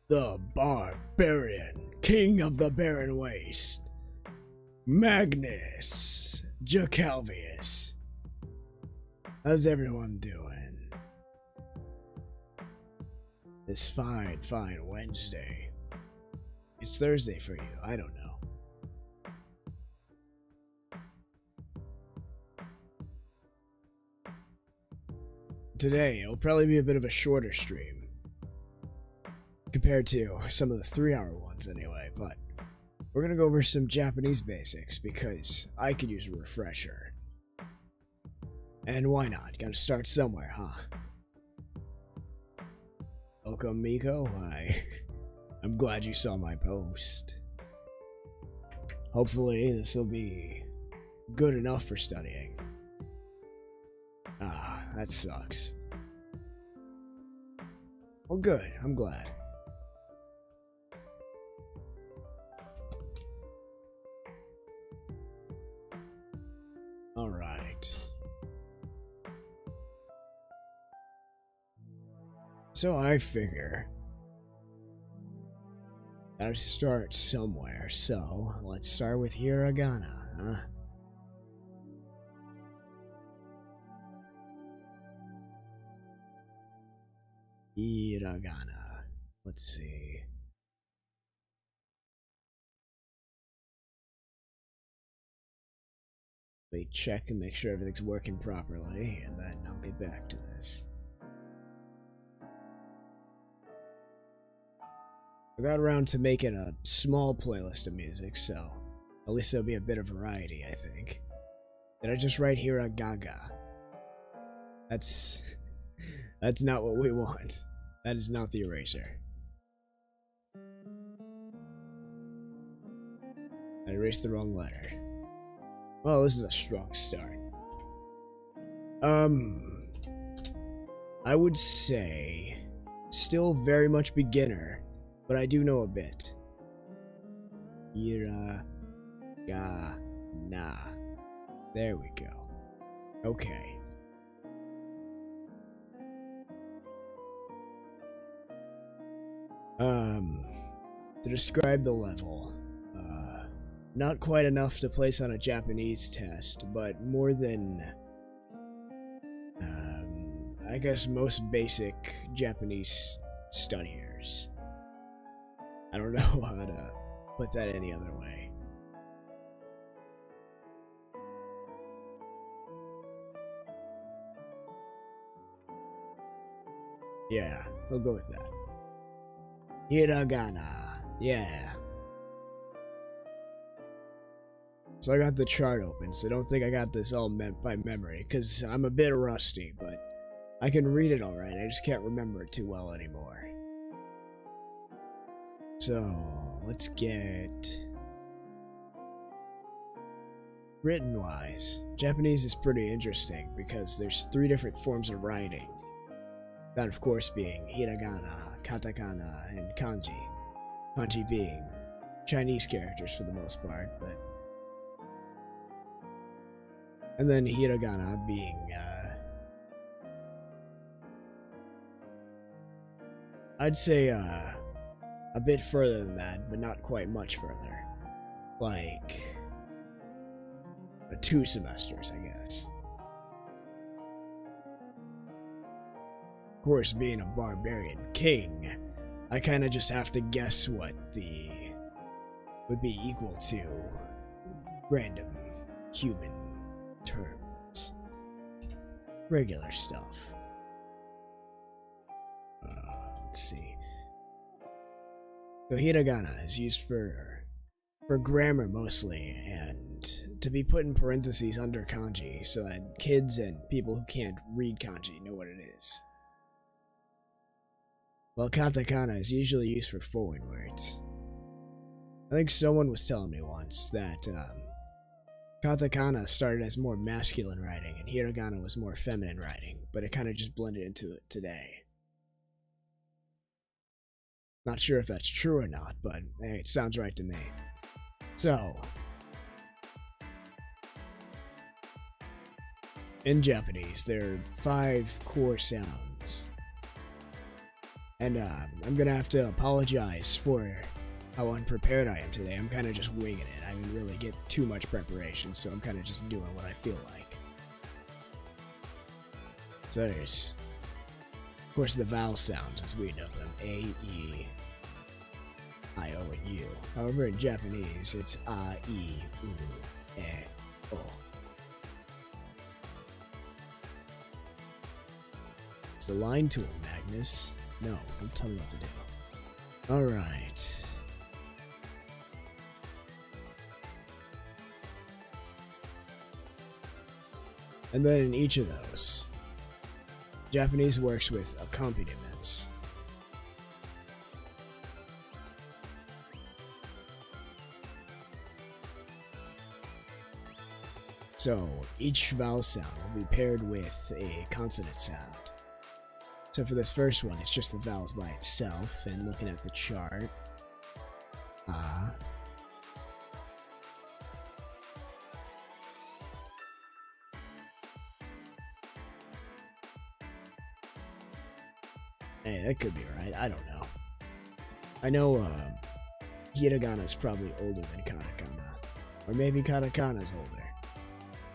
The barbarian, king of the barren waste, Magnus Jacalvius. How's everyone doing? This fine Wednesday. It's Thursday for you, I don't know. Today, it'll probably be a bit of a shorter stream compared to some of the 3-hour ones anyway, but we're gonna go over some Japanese basics because I could use a refresher. And why not? Gotta start somewhere, huh? Welcome, Miko. I'm glad you saw my post. Hopefully this will be good enough for studying. Ah, that sucks. Well, good. I'm glad. Alright. So I figure gotta start somewhere, so let's start with hiragana, huh? Hiragana. Let's see. Wait, check and make sure everything's working properly, and then I'll get back to this. I got around to making a small playlist of music, so at least there'll be a bit of variety, I think. Did I just write hiragaga? That's not what we want. That is not the eraser. I erased the wrong letter. Well, this is a strong start. I would say still very much beginner, but I do know a bit. Hiragana. There we go. Okay. To describe the level, not quite enough to place on a Japanese test, but more than, I guess most basic Japanese studiers. I don't know how to put that any other way. Yeah, we'll go with that. Hiragana. Yeah. So I got the chart open, so don't think I got this all by memory, because I'm a bit rusty, but I can read it alright, I just can't remember it too well anymore. So, let's get... written-wise, Japanese is pretty interesting, because there's 3 different forms of writing. That, of course, being hiragana, katakana, and kanji. Kanji being Chinese characters for the most part, but... and then hiragana being, I'd say, a bit further than that, but not quite much further. Like... 2 semesters, I guess. Of course, being a barbarian king, I kinda just have to guess what the... would be equal to random human terms. Regular stuff. Let's see. So hiragana is used for grammar mostly, and to be put in parentheses under kanji so that kids and people who can't read kanji know what it is. While katakana is usually used for foreign words. I think someone was telling me once that katakana started as more masculine writing and hiragana was more feminine writing, but it kind of just blended into it today. Not sure if that's true or not, but hey, it sounds right to me. So, in Japanese, there are 5 core sounds. And I'm gonna have to apologize for how unprepared I am today. I'm kind of just winging it. I didn't really get too much preparation, so I'm kind of just doing what I feel like. So there's, of course, the vowel sounds as we know them. A, E, I, O, and U. However, in Japanese, it's A, E, U, E, O. It's the line tool, Magnus. No, don't tell me what to do. Alright. And then in each of those, Japanese works with accompaniments. So each vowel sound will be paired with a consonant sound. So for this first one, it's just the vowels by itself, and looking at the chart, hey, that could be right, I don't know. I know, hiragana is probably older than katakana, or maybe katakana is older.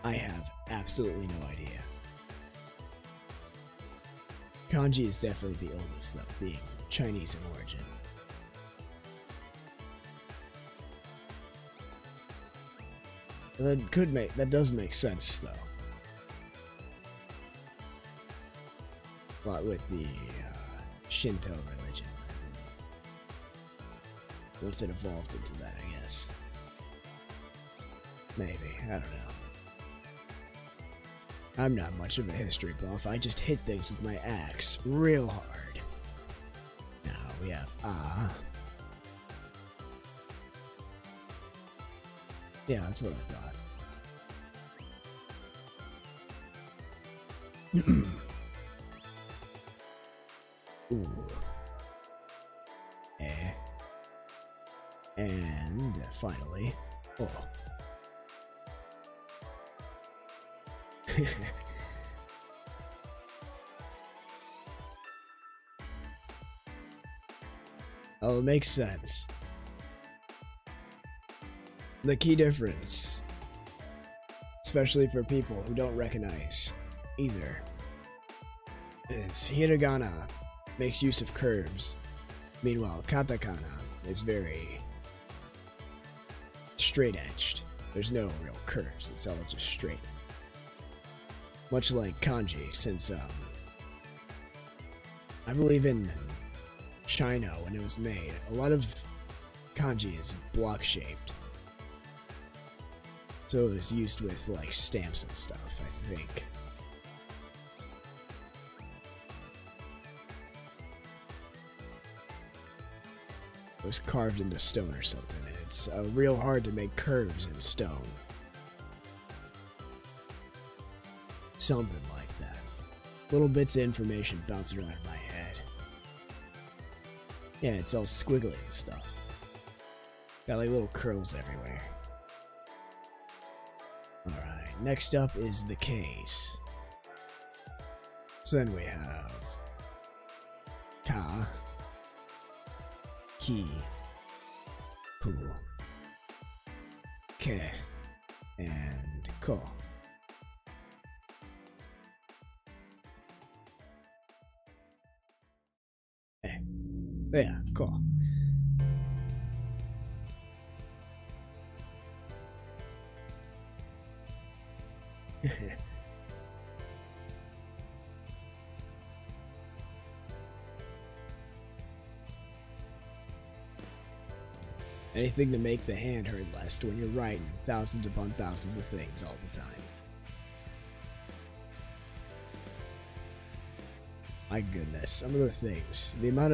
I have absolutely no idea. Kanji is definitely the oldest, though, being Chinese in origin. That does make sense, though. A lot with the Shinto religion, once it evolved into that, I guess. Maybe, I don't know. I'm not much of a history buff, I just hit things with my axe real hard. Now we have yeah, that's what I thought. Ooh. Eh. And finally, oh. Oh, it makes sense. The key difference, especially for people who don't recognize either, is hiragana makes use of curves, meanwhile katakana is very straight-edged. There's no real curves, it's all just straight. Much like kanji, since I believe in China when it was made, a lot of kanji is block-shaped. So it was used with like stamps and stuff, I think. It was carved into stone or something. It's real hard to make curves in stone. Something like that. Little bits of information bouncing around in my head. Yeah, it's all squiggly and stuff. Got like little curls everywhere. Alright, next up is the case. So then we have ka, ki, ku, ke, and ko. Yeah, cool. Anything to make the hand hurt less when you're writing thousands upon thousands of things all the time. My goodness, some of the things. The amount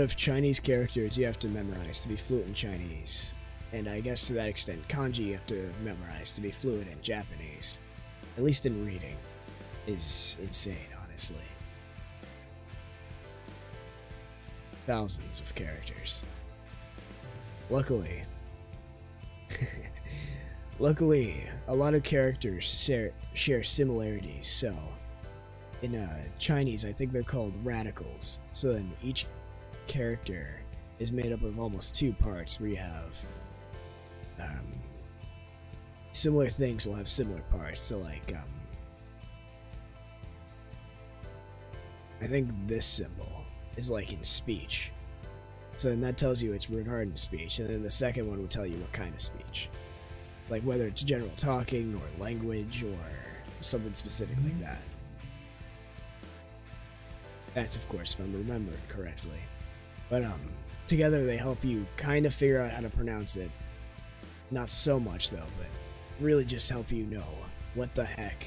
of Chinese characters you have to memorize to be fluent in Chinese. And I guess to that extent, kanji you have to memorize to be fluent in Japanese. At least in reading. Is insane, honestly. Thousands of characters. Luckily, a lot of characters share similarities, so In Chinese, I think they're called radicals. So then each character is made up of almost two parts, where you have similar things will have similar parts. So like I think this symbol is like in speech. So then that tells you it's regarding speech, and then the second one will tell you what kind of speech. Like whether it's general talking or language or something specific like that. That's of course if I'm remembering correctly. But together they help you kind of figure out how to pronounce it. Not so much though, but really just help you know what the heck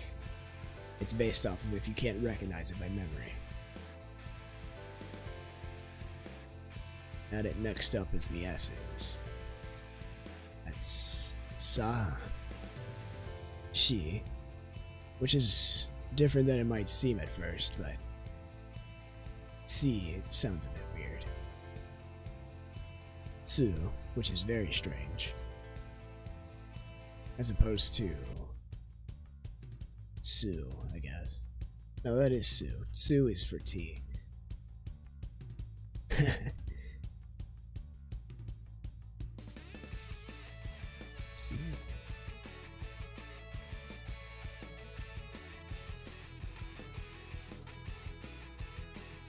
it's based off of if you can't recognize it by memory. At it next up is the S's. That's sa, she, which is different than it might seem at first, but si sounds a bit weird. Tsu, which is very strange, as opposed to su, I guess. No, that is su. Tsu is for tea.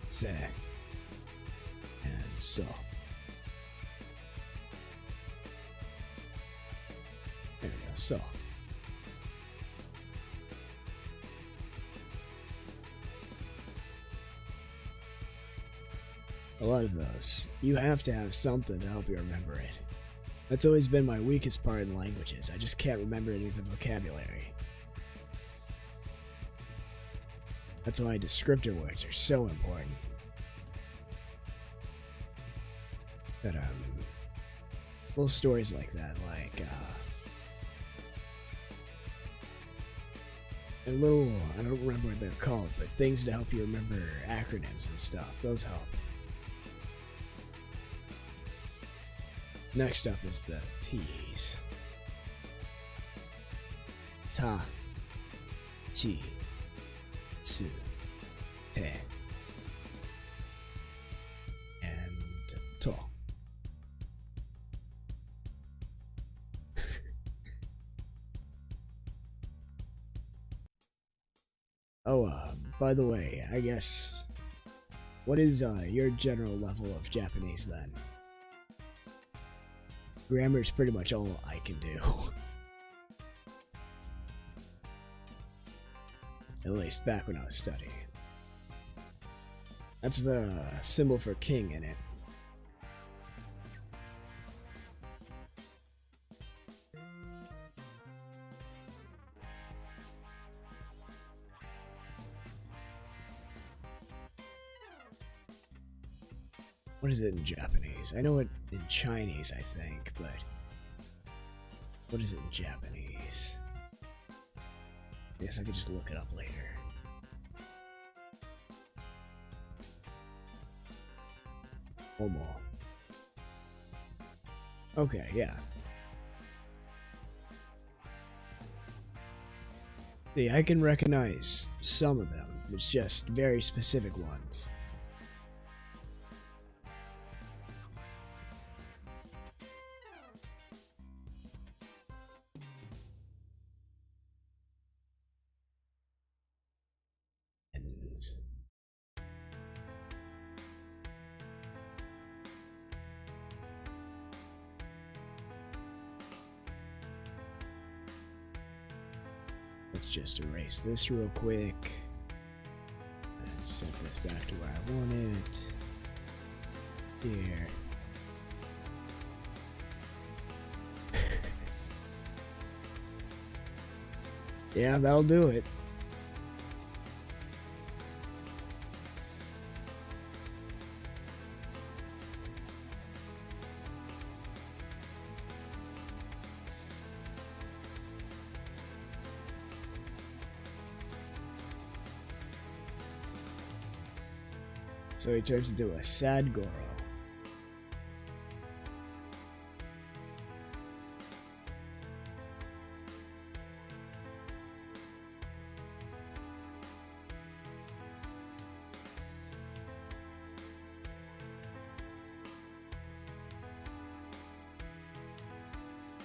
Se and so. There we go, so. A lot of those, you have to have something to help you remember it. That's always been my weakest part in languages. I just can't remember any of the vocabulary. That's why descriptor words are so important. But little stories like that, like a little, I don't remember what they're called, but things to help you remember acronyms and stuff, those help. Next up is the T's. Ta, chi, tsu, te, and to. Oh, by the way, I guess, what is your general level of Japanese then? Grammar is pretty much all I can do. At least back when I was studying. That's the symbol for king in it. What is it in Japanese? I know it in Chinese, I think, but what is it in Japanese? I guess I could just look it up later. Homo. Okay, yeah. See, I can recognize some of them. It's just very specific ones. Let's just erase this real quick and set this back to where I want it. Here. Yeah, that'll do it. So he turns into a sad Goro.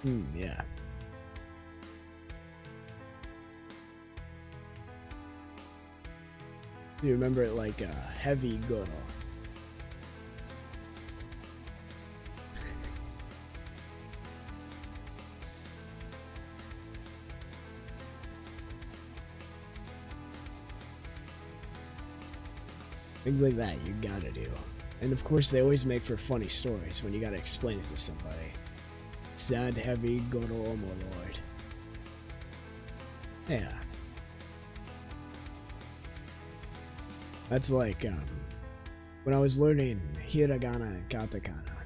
Yeah. You remember it like heavy goro. Things like that you gotta do. And of course they always make for funny stories when you gotta explain it to somebody. Sad heavy goro omo lord. Yeah. That's like, when I was learning hiragana and katakana.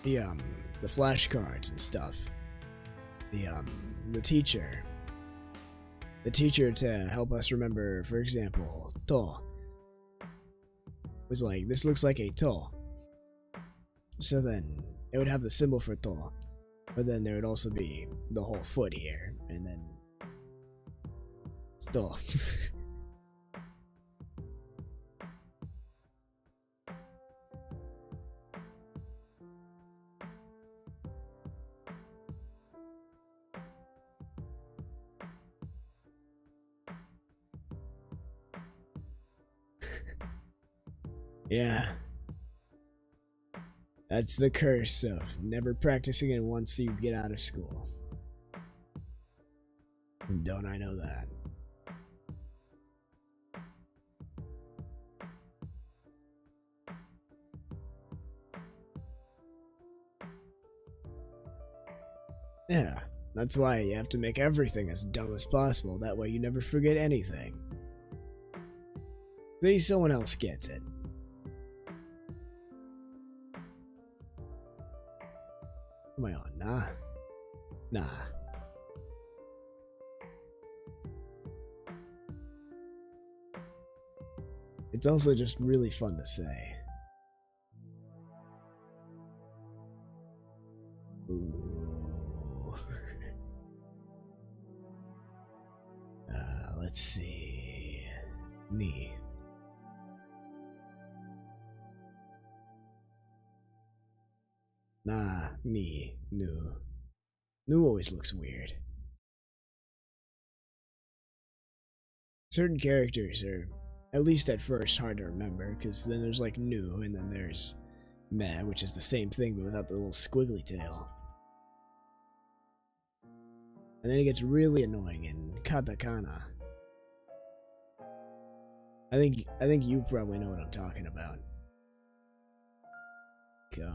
The flashcards and stuff. The teacher to help us remember, for example, to was like, this looks like a to. So then it would have the symbol for to, but then there would also be the whole foot here, and then it's to. Yeah. That's the curse of never practicing it once you get out of school. Don't I know that? Yeah, that's why you have to make everything as dumb as possible, that way you never forget anything. See, someone else gets it. Am I on? Nah. It's also just really fun to say. Ooh. Let's see. Ni. Nah, ni, nu. Nu always looks weird. Certain characters are, at least at first, hard to remember, because then there's like nu, and then there's meh, which is the same thing but without the little squiggly tail. And then it gets really annoying in katakana. I think you probably know what I'm talking about. Go.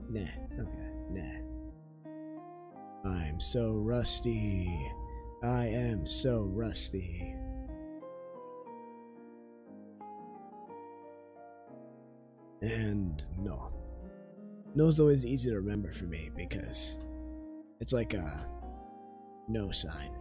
Nah, okay, nah. I'm so rusty. I am so rusty. And no. No's always easy to remember for me because it's like a no sign.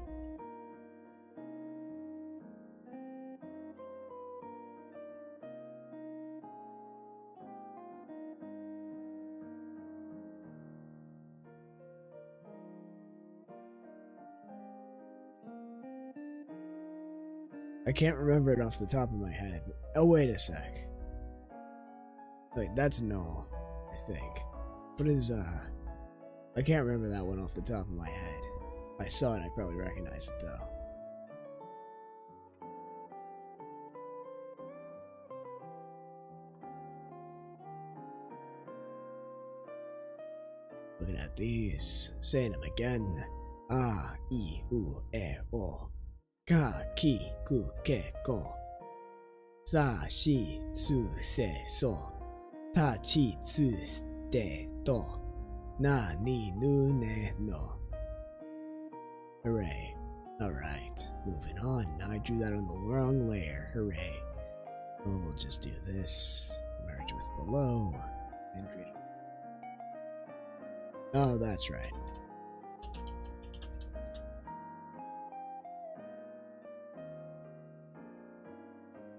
I can't remember it off the top of my head. Oh, wait a sec. Wait, that's no, I think. What is, I can't remember that one off the top of my head. If I saw it, I'd probably recognize it, though. Looking at these, saying them again. A, I, U, E, O. Ka, ki, ku, ke, ko. Sa, shi, tsu, se, so. Ta, chi, tsu, te, to. Na, ni, nu, ne, no. Hooray. Alright, moving on. I drew that on the wrong layer. Hooray. Well, we'll just do this. Merge with below. And create. Oh, that's right.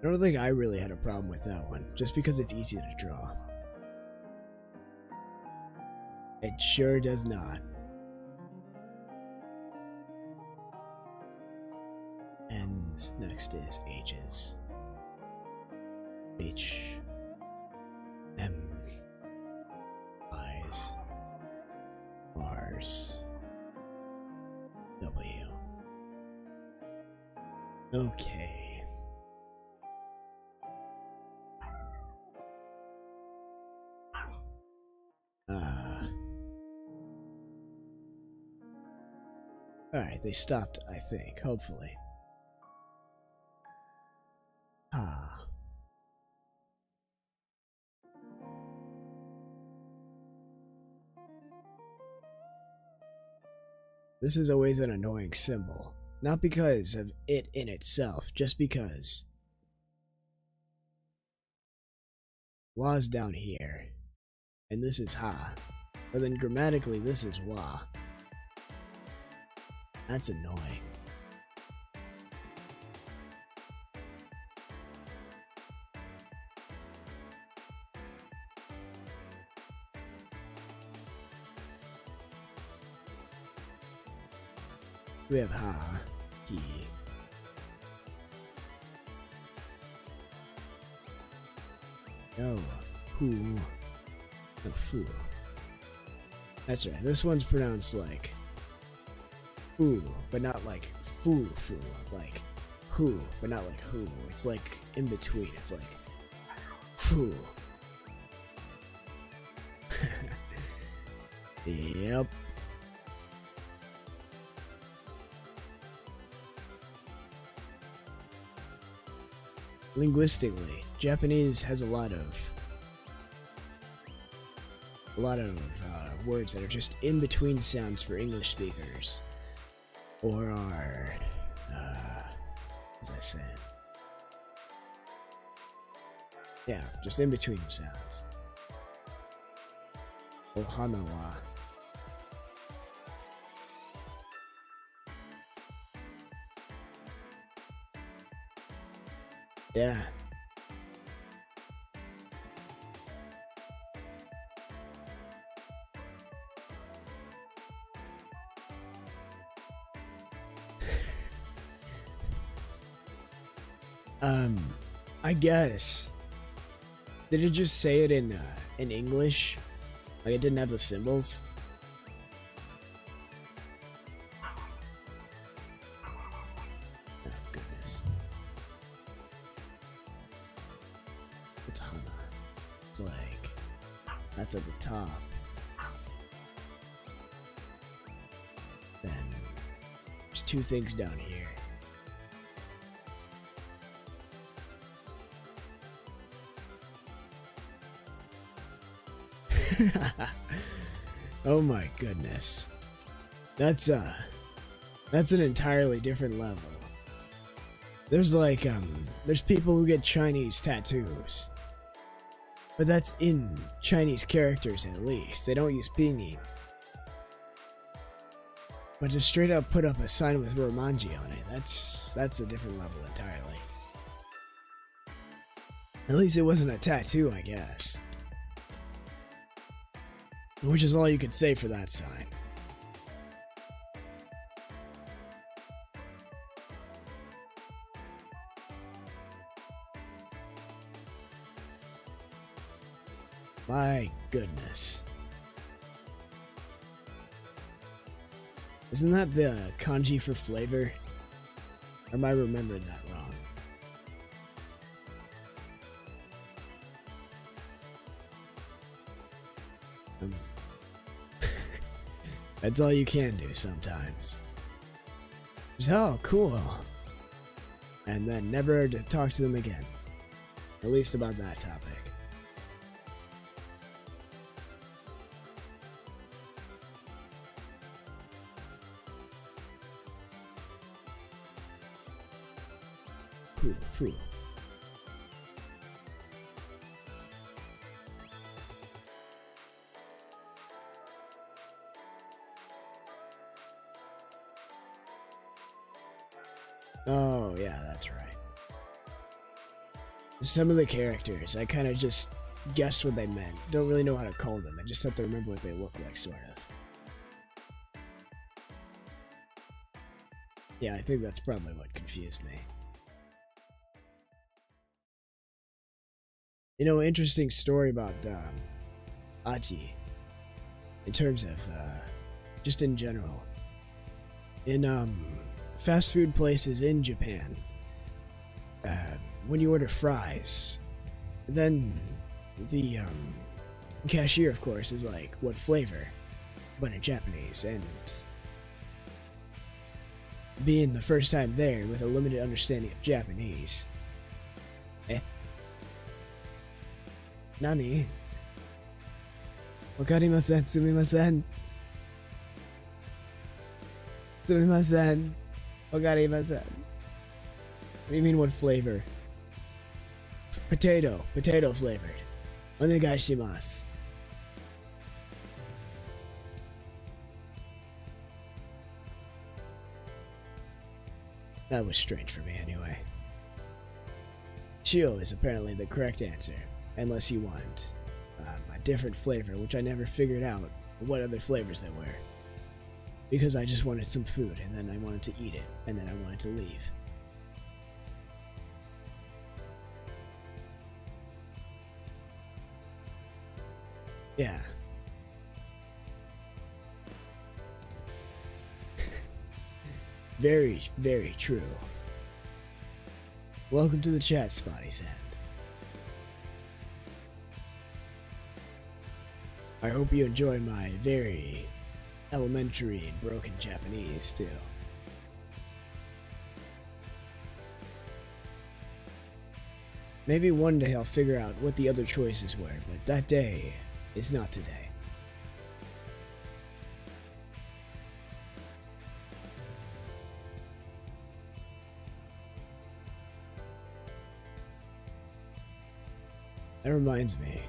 I don't think I really had a problem with that one, just because it's easy to draw. It sure does not. And next is ages. H M I's R's W. Okay. Alright, they stopped, I think, hopefully. Ah. This is always an annoying symbol. Not because of it in itself, just because. Wa's down here. And this is ha. But then grammatically, this is wa. That's annoying. We have ha, he. No, who, no, fu. That's right, this one's pronounced like foo, but not like foo, like who, but not like who. It's like in between, it's like foo. Yep. Linguistically, Japanese has a lot of words that are just in between sounds for English speakers, or are what was I saying? Yeah, just in between sounds. Ohana wa. Yeah. I guess. Did it just say it in English? Like it didn't have the symbols? Oh goodness. It's Hana. It's like that's at the top. Then there's two things down here. Oh my goodness. That's an entirely different level. There's like there's people who get Chinese tattoos. But that's in Chinese characters at least. They don't use pinyin. But to straight up put up a sign with Romanji on it, that's a different level entirely. At least it wasn't a tattoo, I guess. Which is all you could say for that sign. My goodness. Isn't that the kanji for flavor? Or am I remembering that wrong? That's all you can do sometimes. Just, oh, cool. And then never to talk to them again. At least about that topic. Phew. Oh, yeah, that's right. Some of the characters, I kind of just guessed what they meant. Don't really know how to call them. I just have to remember what they look like, sort of. Yeah, I think that's probably what confused me. You know, interesting story about aji in terms of just in general. In fast food places in Japan, when you order fries, then the cashier, of course, is like, what flavor? But in Japanese, and being the first time there with a limited understanding of Japanese. Nani? Wakarimasen, sumimasen. Sumimasen. Wakarimasen. What do you mean, what flavor? Potato flavored. Onegaishimasu. That was strange for me anyway. Shio is apparently the correct answer, unless you want a different flavor, which I never figured out what other flavors there were. Because I just wanted some food, and then I wanted to eat it, and then I wanted to leave. Yeah. Very, very true. Welcome to the chat, Spotty Sand. I hope you enjoy my very elementary and broken Japanese, too. Maybe one day I'll figure out what the other choices were, but that day is not today. That reminds me.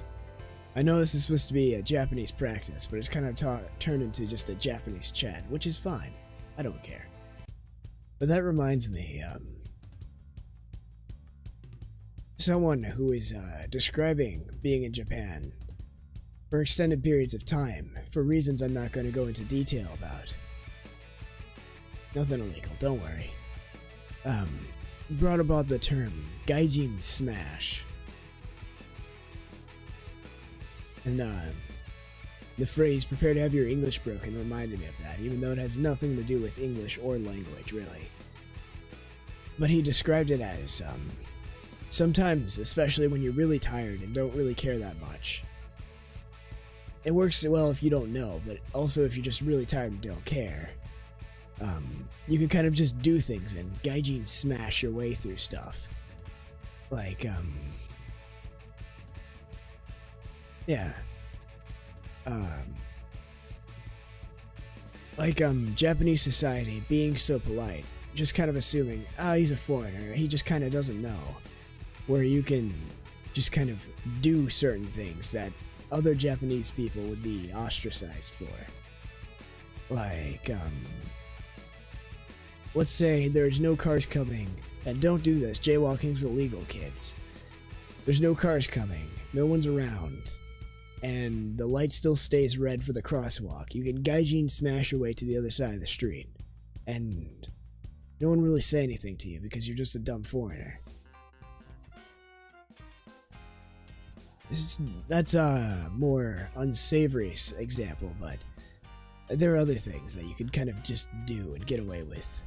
I know this is supposed to be a Japanese practice, but it's kind of turned into just a Japanese chat, which is fine. I don't care. But that reminds me, someone who is describing being in Japan for extended periods of time, for reasons I'm not going to go into detail about. Nothing illegal, don't worry. Brought about the term gaijin smash. And the phrase "prepare to have your English broken" reminded me of that, even though it has nothing to do with English or language, really. But he described it as, sometimes, especially when you're really tired and don't really care that much. It works well if you don't know, but also if you're just really tired and don't care. You can kind of just do things and gaijin smash your way through stuff. Like, yeah. Japanese society being so polite, just kind of assuming, he's a foreigner, he just kind of doesn't know. Where you can just kind of do certain things that other Japanese people would be ostracized for. Like, let's say there's no cars coming, and don't do this, jaywalking's illegal, kids. There's no cars coming, no one's around, and the light still stays red for the crosswalk. You can gaijin smash your way to the other side of the street, and no one really say anything to you because you're just a dumb foreigner. That's a more unsavory example, but there are other things that you could kind of just do and get away with.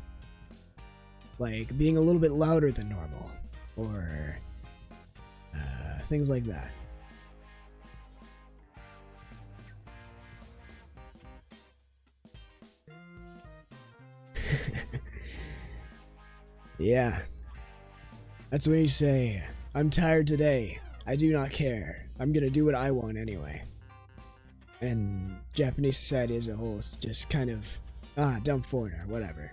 Like being a little bit louder than normal, or things like that. Yeah. That's when you say, "I'm tired today. I do not care. I'm gonna do what I want anyway." And Japanese society as a whole is just kind of, dumb foreigner, whatever.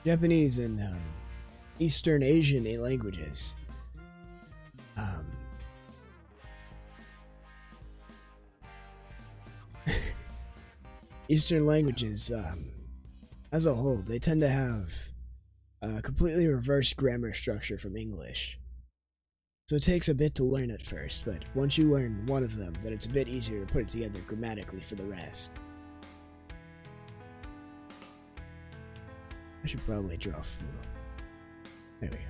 Japanese and Eastern Asian languages. Eastern languages, as a whole, they tend to have a completely reversed grammar structure from English. So it takes a bit to learn at first, but once you learn one of them, then it's a bit easier to put it together grammatically for the rest. I should probably draw Fu. There we go.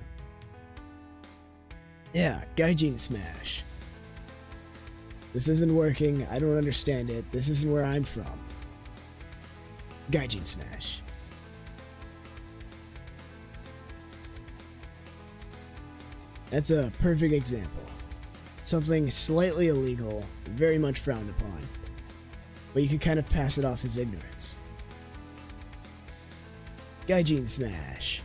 Yeah, Gaijin Smash. This isn't working, I don't understand it, this isn't where I'm from. Gaijin Smash. That's a perfect example. Something slightly illegal, very much frowned upon, but you could kind of pass it off as ignorance. Gaijin Smash.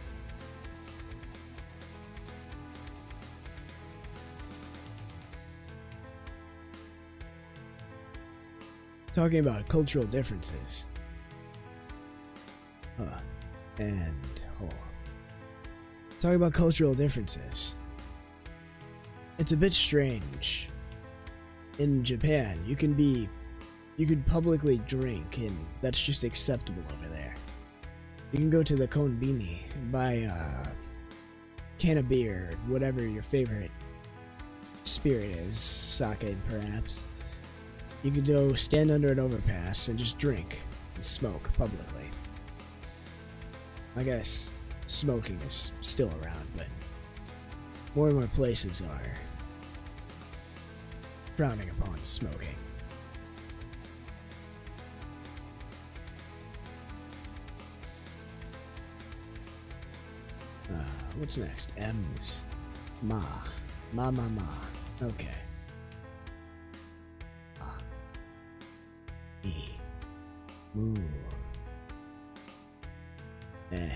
Talking about cultural differences. Talking about cultural differences. It's a bit strange. In Japan, you could publicly drink, and that's just acceptable over there. You can go to the konbini and buy a can of beer, whatever your favorite spirit is, sake perhaps. You could go stand under an overpass and just drink and smoke publicly. I guess smoking is still around, but more and more places are frowning upon smoking. What's next? M's. Ma. Ma. Okay. E. Moo. And.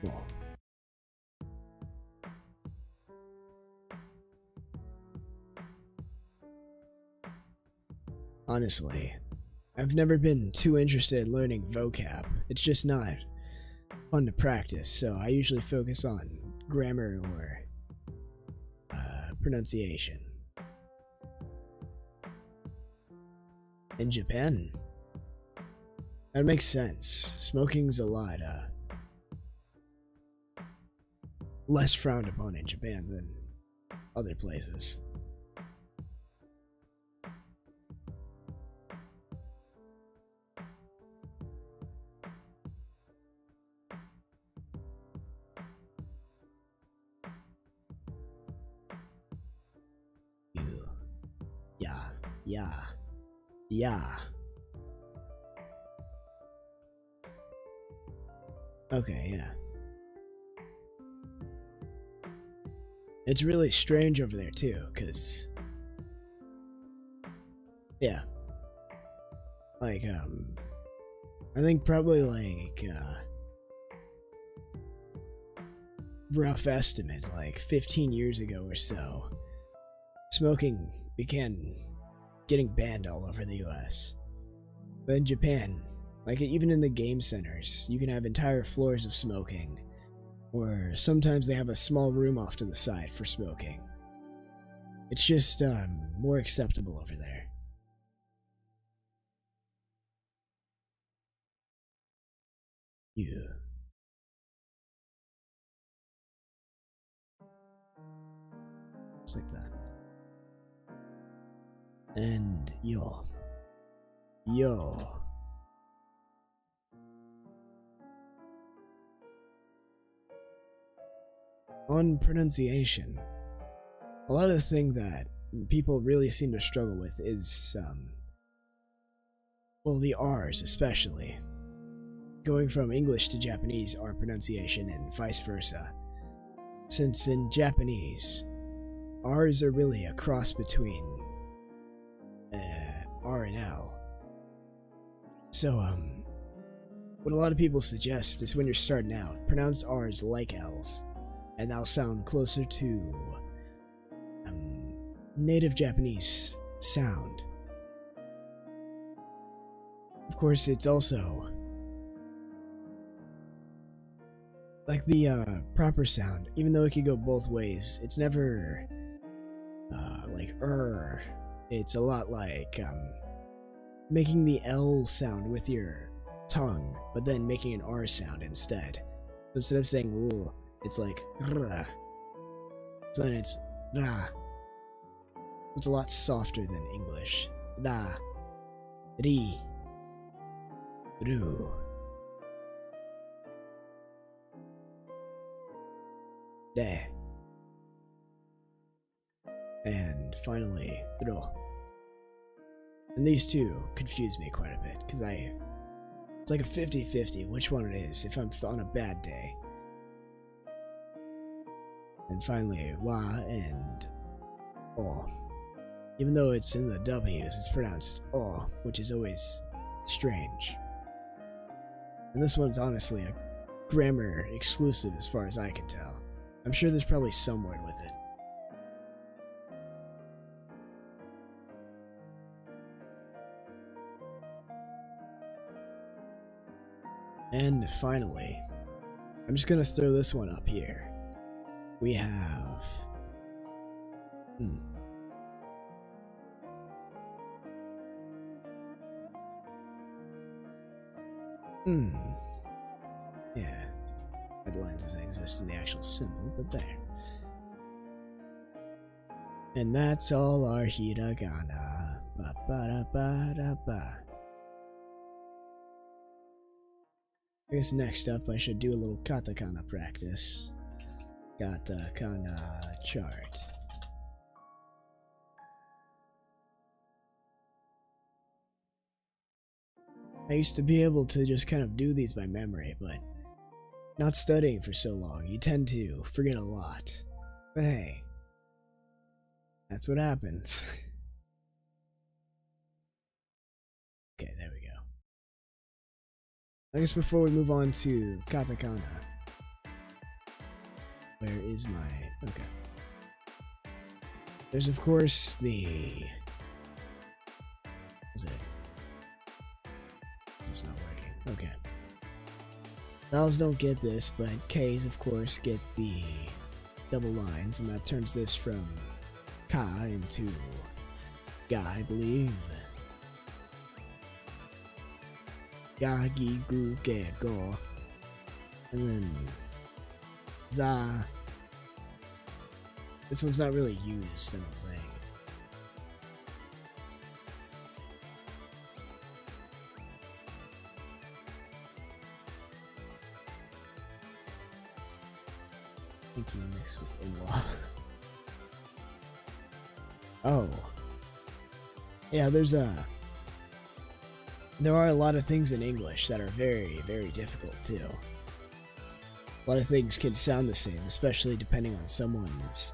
Well. Honestly, I've never been too interested in learning vocab. It's just not fun to practice, so I usually focus on grammar or pronunciation. In Japan, that makes sense. Smoking's a lot less frowned upon in Japan than other places. Yeah. Okay, yeah. It's really strange over there too, cause yeah. Like, I think probably like, rough estimate, like 15 years ago or so, smoking began getting banned all over the US. But in Japan, like even in the game centers, you can have entire floors of smoking, or sometimes they have a small room off to the side for smoking. It's just more acceptable over there. Just like that. And yo. On pronunciation, a lot of the thing that people really seem to struggle with is, well, the R's especially. Going from English to Japanese R pronunciation and vice versa. Since in Japanese, R's are really a cross between R and L. So, what a lot of people suggest is when you're starting out, pronounce R's like L's, and that'll sound closer to native Japanese sound. Of course, it's also like the proper sound, even though it could go both ways, it's never like It's a lot like making the L sound with your tongue, but then making an R sound instead. So instead of saying l, it's like r. So then it's ra. It's a lot softer than English. Ra, ri, ru, de, and finally ro. And these two confuse me quite a bit because it's like a 50-50 which one it is if I'm on a bad day. And finally wa and o. Even though it's in the W's, it's pronounced o, which is always strange. And this one's honestly a grammar exclusive as far as I can tell. I'm sure there's probably some word with it. And finally, I'm just gonna throw this one up here. We have... Yeah. Red line doesn't exist in the actual symbol, but there. And that's all our hiragana. Ba-ba-da-ba-da-ba. I guess next up I should do a little katakana practice. Katakana chart. I used to be able to just kind of do these by memory, but not studying for so long, you tend to forget a lot. But hey, that's what happens. Okay, there we go. I guess before we move on to katakana, where is my... okay. There's of course the... is it? It's not working. Okay. Vowels don't get this, but K's of course get the double lines, and that turns this from ka into ga, I believe. Ga, gi, gu, ge, go. And then za. This one's not really used, I don't think. Thinking mixed with in-law. Oh. Yeah, there are a lot of things in English that are very, very difficult too. A lot of things can sound the same, especially depending on someone's,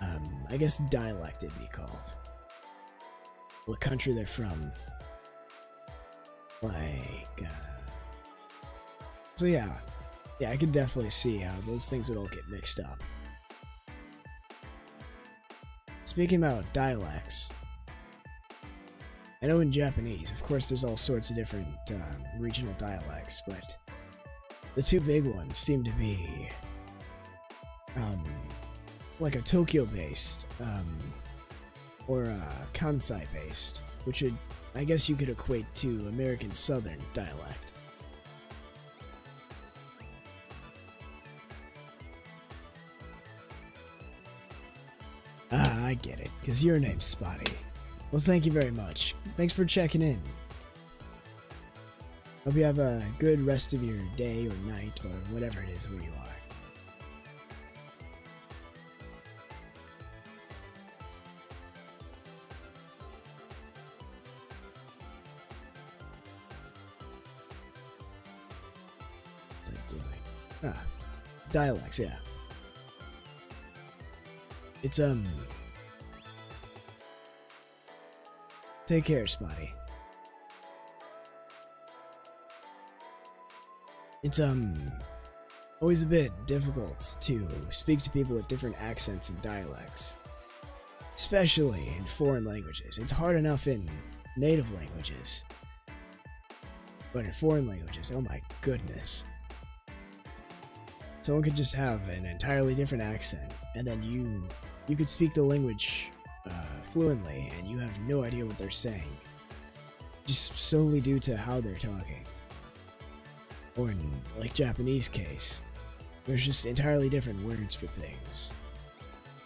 I guess dialect it'd be called. What country they're from. Like, so yeah. Yeah, I can definitely see how those things would all get mixed up. Speaking about dialects, I know in Japanese, of course, there's all sorts of different regional dialects, but the two big ones seem to be like a Tokyo-based or a Kansai-based, which would, I guess you could equate to American Southern dialect. Ah, I get it, because your name's Spotty. Well, thank you very much. Thanks for checking in. Hope you have a good rest of your day or night or whatever it is where you are. What's I doing? Ah, dialects, yeah. It's, take care, Spotty. It's, always a bit difficult to speak to people with different accents and dialects. Especially in foreign languages. It's hard enough in native languages. But in foreign languages, oh my goodness. Someone could just have an entirely different accent, and then you could speak the language fluently, and you have no idea what they're saying, just solely due to how they're talking. Or in, like, Japanese case, there's just entirely different words for things.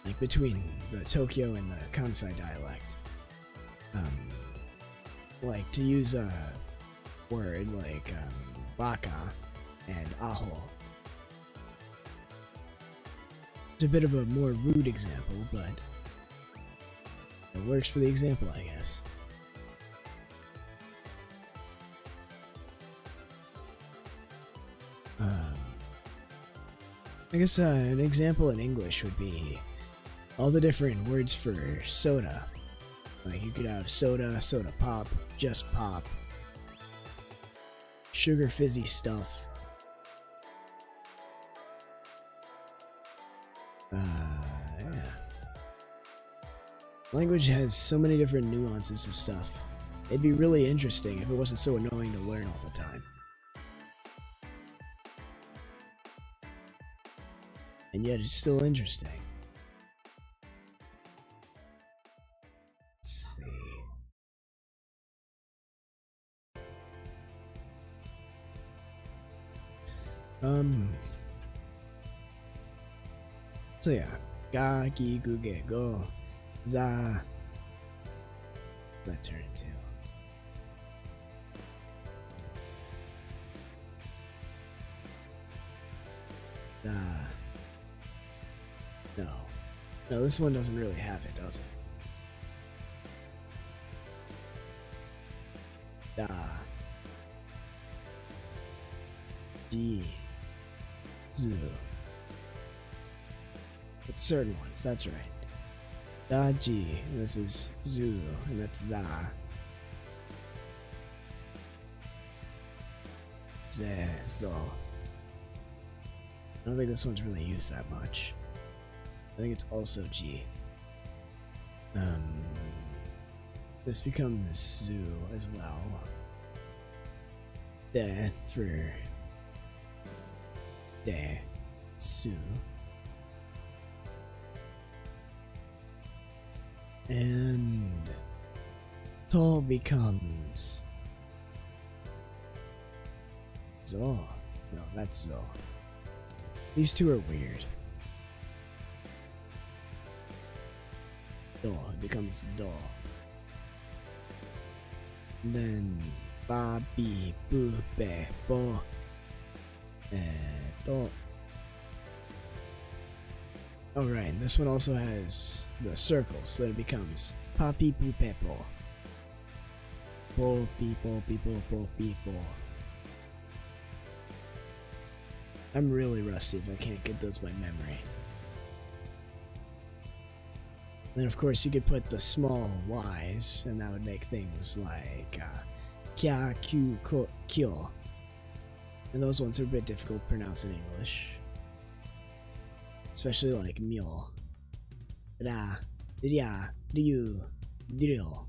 Like, between the Tokyo and the Kansai dialect. Like, to use a word like, baka and aho. It's a bit of a more rude example, but it works for the example, I guess. I guess an example in English would be all the different words for soda. Like, you could have soda, soda pop, just pop, sugar fizzy stuff. Yeah. Language has so many different nuances of stuff. It'd be really interesting if it wasn't so annoying to learn all the time. And yet it's still interesting. Let's see. So yeah. Ga, gi, gu, ge, go, za. That turned into. Da. No, this one doesn't really have it, does it? Da. Ji. Zu. But certain ones, that's right. Da ji, and this is zu, and that's za. Ze, zo. I don't think this one's really used that much. I think it's also G. This becomes Zoo as well. De for De, Su. And To becomes Zo. No, that's Zo. These two are weird. Do becomes do. Then ba, bi, bu, be, bo, do. Alright, this one also has the circles, so it becomes pa, pi, pu, pe, po. Po, pi, po, pi, po, po, pi, po. I'm really rusty if I can't get those by memory. Then of course you could put the small y's, and that would make things like kya, kyu, ko, kyo. And those ones are a bit difficult to pronounce in English. Especially like myo. Ra, rya, ryu, ryo.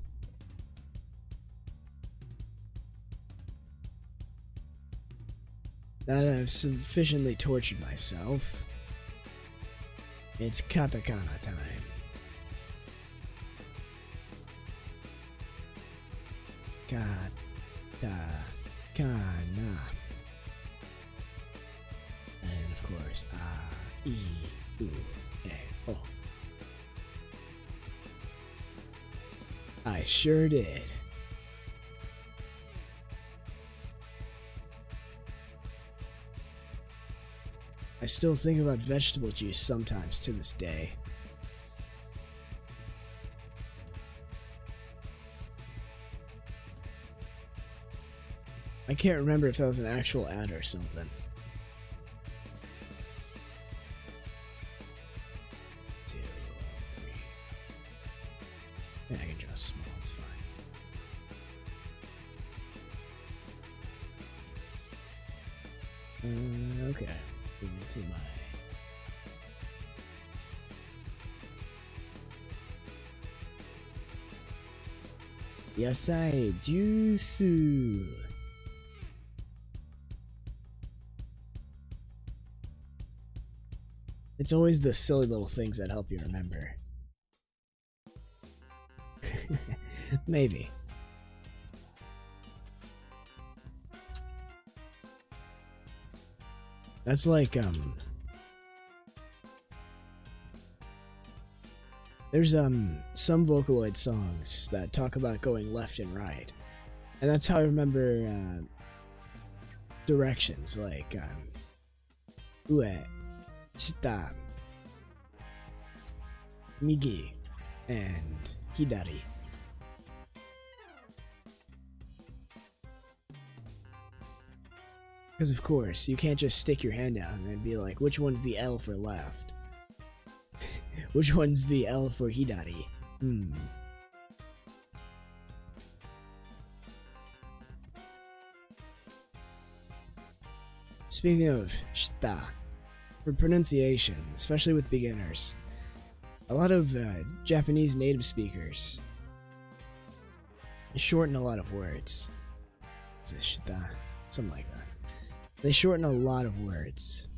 Now that I've sufficiently tortured myself, it's katakana time. Katakana. And of course, a, I, U, E, O. I sure did. I still think about vegetable juice sometimes to this day. I can't remember if that was an actual ad or something. 2, 3. Yeah, I can draw small, it's fine. Okay. Into my Yasai Juice. It's always the silly little things that help you remember. Maybe. That's like, there's, some Vocaloid songs that talk about going left and right. And that's how I remember, directions, like, ue, shita, migi, and hidari. Because of course, you can't just stick your hand out and be like, which one's the L for left? Which one's the L for hidari? Speaking of shita, for pronunciation, especially with beginners, a lot of Japanese native speakers shorten a lot of words. Is it shita? Something like that. They shorten a lot of words.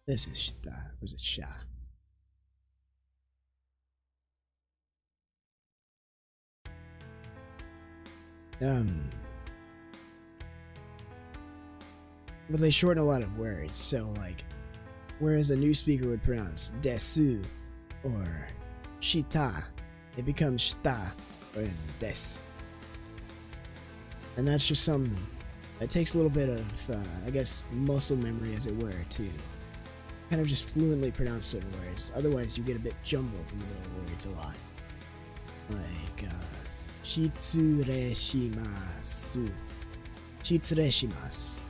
This is shita, or is it sha? But they shorten a lot of words, so like, whereas a new speaker would pronounce desu or shita, it becomes shita or des. And that's just it takes a little bit of, I guess, muscle memory, as it were, to kind of just fluently pronounce certain words. Otherwise, you get a bit jumbled in the middle of words a lot. Like, shitsureshimasu. Shitsureshimasu.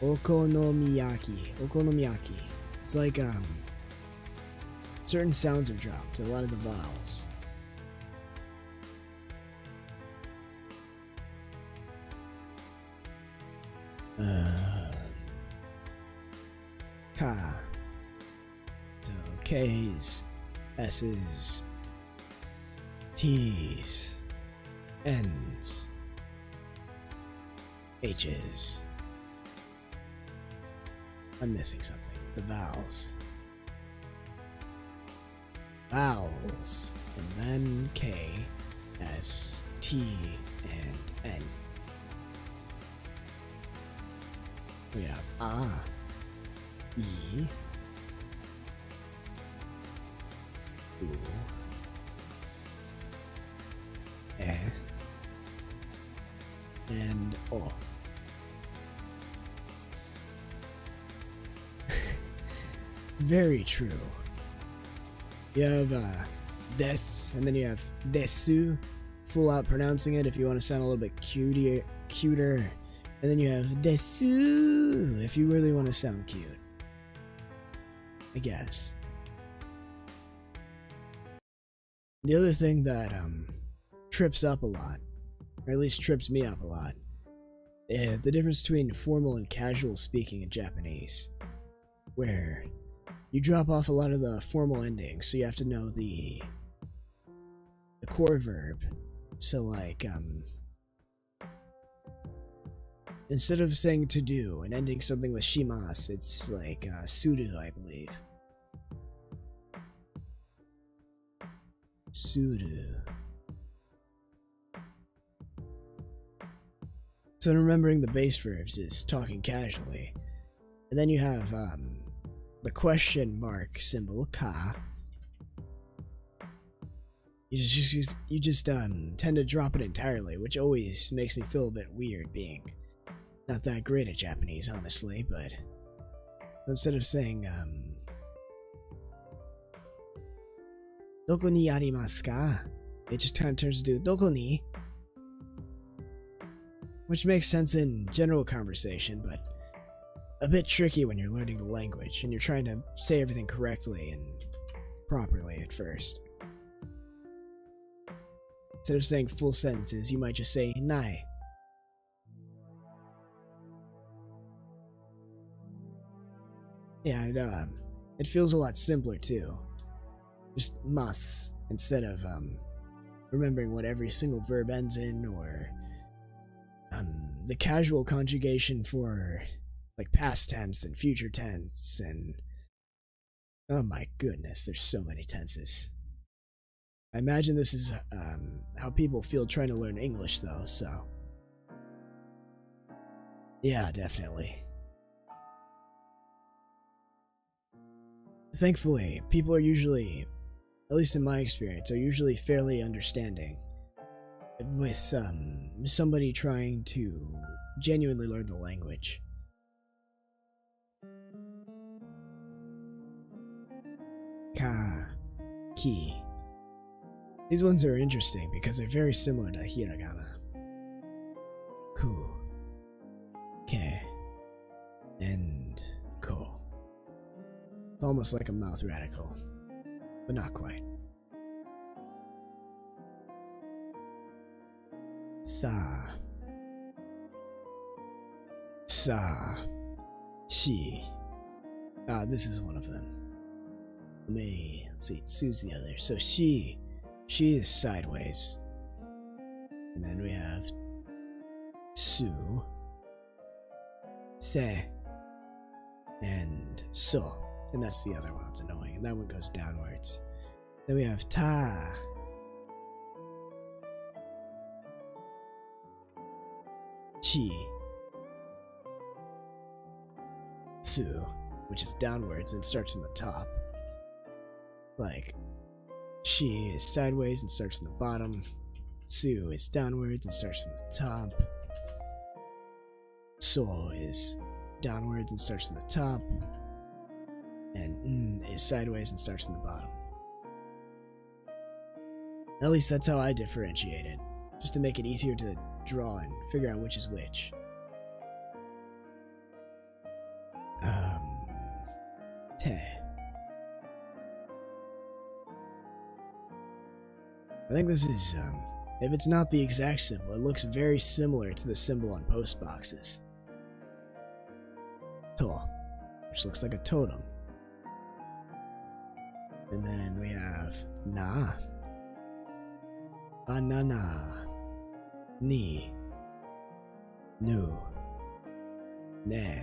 Okonomiyaki. Okonomiyaki. It's like, certain sounds are dropped, a lot of the vowels. Ka. So, K's, S's, T's, N's, H's. I'm missing something. The vowels. Vowels. And then K, S, T, and N. We have A, E, U, E, and O. Very true. You have des, and then you have desu, full out pronouncing it if you want to sound a little bit cuter. And then you have desu if you really want to sound cute, I guess. The other thing that trips up a lot, or at least trips me up a lot, is the difference between formal and casual speaking in Japanese, where you drop off a lot of the formal endings, so you have to know the core verb. So like, instead of saying to do and ending something with shimas, it's like suru, I believe. Suru. So remembering the base verbs is talking casually. And then you have the question mark symbol, ka. You just tend to drop it entirely, which always makes me feel a bit weird being not that great at Japanese, honestly, but instead of saying, doko ni arimasu ka? It just kind of turns to doko ni? Which makes sense in general conversation, but a bit tricky when you're learning the language and you're trying to say everything correctly and properly at first. Instead of saying full sentences, you might just say nai. Yeah, it feels a lot simpler too. Just mas instead of remembering what every single verb ends in, or the casual conjugation for like past tense and future tense, and oh my goodness, there's so many tenses. I imagine this is how people feel trying to learn English though, so Yeah, definitely. Thankfully, people are usually, at least in my experience, are usually fairly understanding with somebody trying to genuinely learn the language. Ka, ki. These ones are interesting because they're very similar to hiragana. Ku, ke, and ko. It's almost like a mouth radical, but not quite. Sa, sa, shi. This is one of them. Let me see, tsu's the other. So she is sideways. And then we have su, se, and so. And that's the other one that's annoying. And that one goes downwards. Then we have ta, chi, tsu, which is downwards and starts from the top. Like, she is sideways and starts from the bottom. Tsu is downwards and starts from the top. So is downwards and starts from the top. And is sideways and starts from the bottom. At least that's how I differentiate it, just to make it easier to draw and figure out which is which. Te. I think this is, if it's not the exact symbol, it looks very similar to the symbol on post boxes. To, which looks like a totem. And then we have na, banana, ni, nu, ne,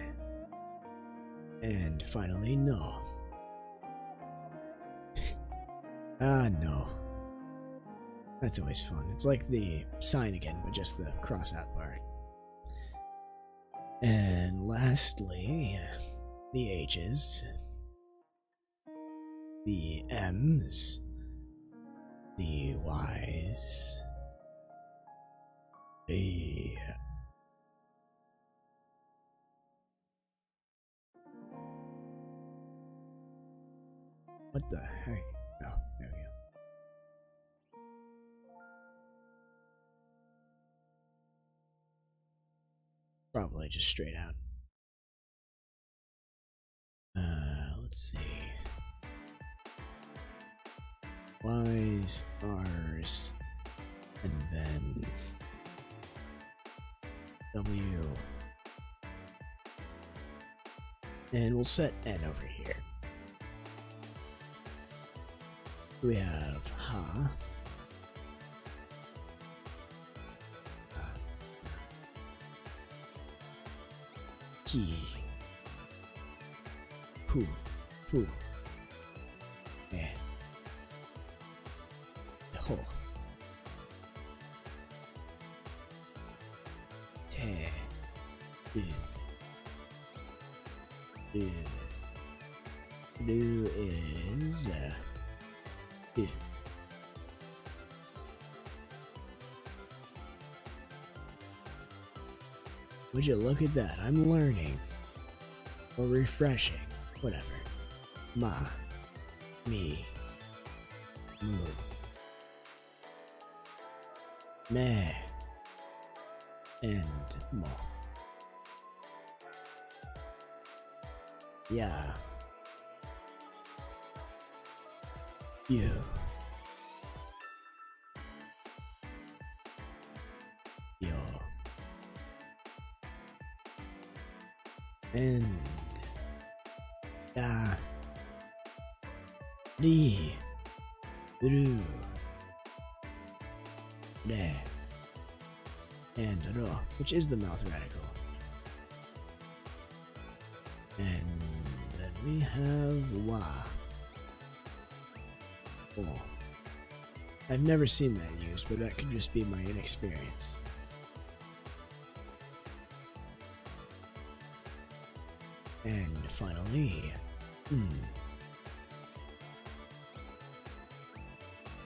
and finally no. No. That's always fun. It's like the sign again, but just the cross out part. And lastly, the H's, the M's, the Y's, the what the heck? Oh, there we go. Probably just straight out. Let's see. Y's, R's, and then W. And we'll set N over here. We have ha. Ki. Pu. Pu. Eh. Ho. Te. Do is would you look at that? I'm learning. Or refreshing. Whatever. Ma. Me. Mu. Me. And mo. Yeah. You. Yo. And da. Ri. Ru. Re. And ro, which is the mouth radical. And then we have wa. Oh. I've never seen that used, but that could just be my inexperience. And finally,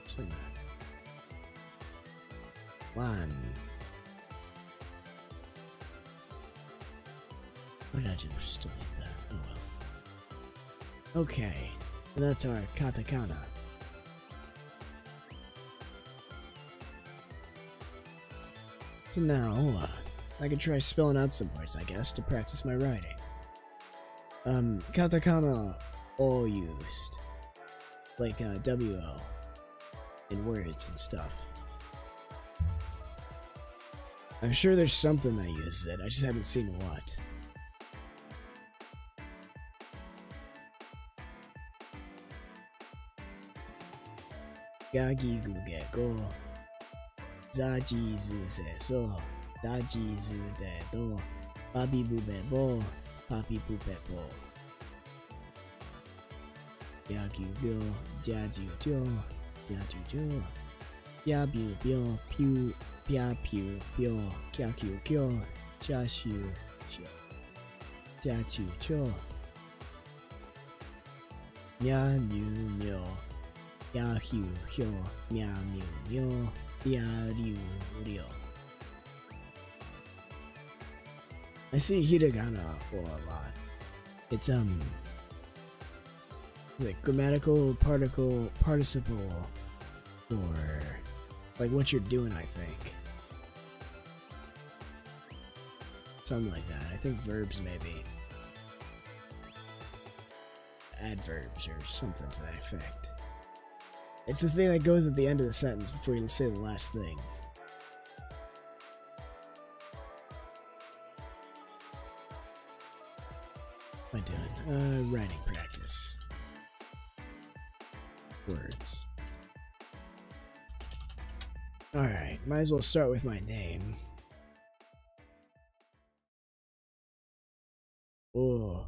just like that. 1. Why did I just delete that? Oh well. Okay, and that's our katakana. So now, I can try spelling out some words, I guess, to practice my writing. Katakana all used. Like, W-O. In words and stuff. I'm sure there's something that uses it, I just haven't seen what. Gagi guge go. Zaji zuze so. Daji zude do. Babi bube bo. Papi bube bo. Yagu go. Jaju jo. Jaju jo. Yabu bio. Pew. Pia pew. Bio. Kyaku kyo. Jashu. Jachu cho. Nya nyu myo. Ya hyu hyo. Mya myu myo. Ya ryu ryo. I see hiragana for a lot. It's like grammatical, participle, or like what you're doing, I think. Something like that. I think verbs maybe. Adverbs or something to that effect. It's the thing that goes at the end of the sentence before you say the last thing. What am I doing? Writing practice. Words. Alright, might as well start with my name. Oh.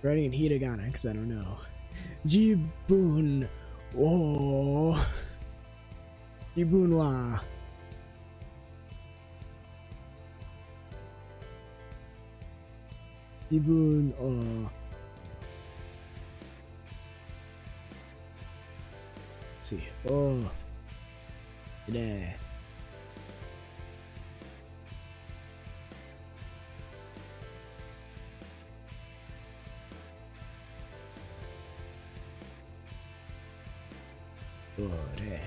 Writing in hiragana, because I don't know. Jibun. Oh. Jibun wa. Jibun o. Let's see. Oh. Today. Ore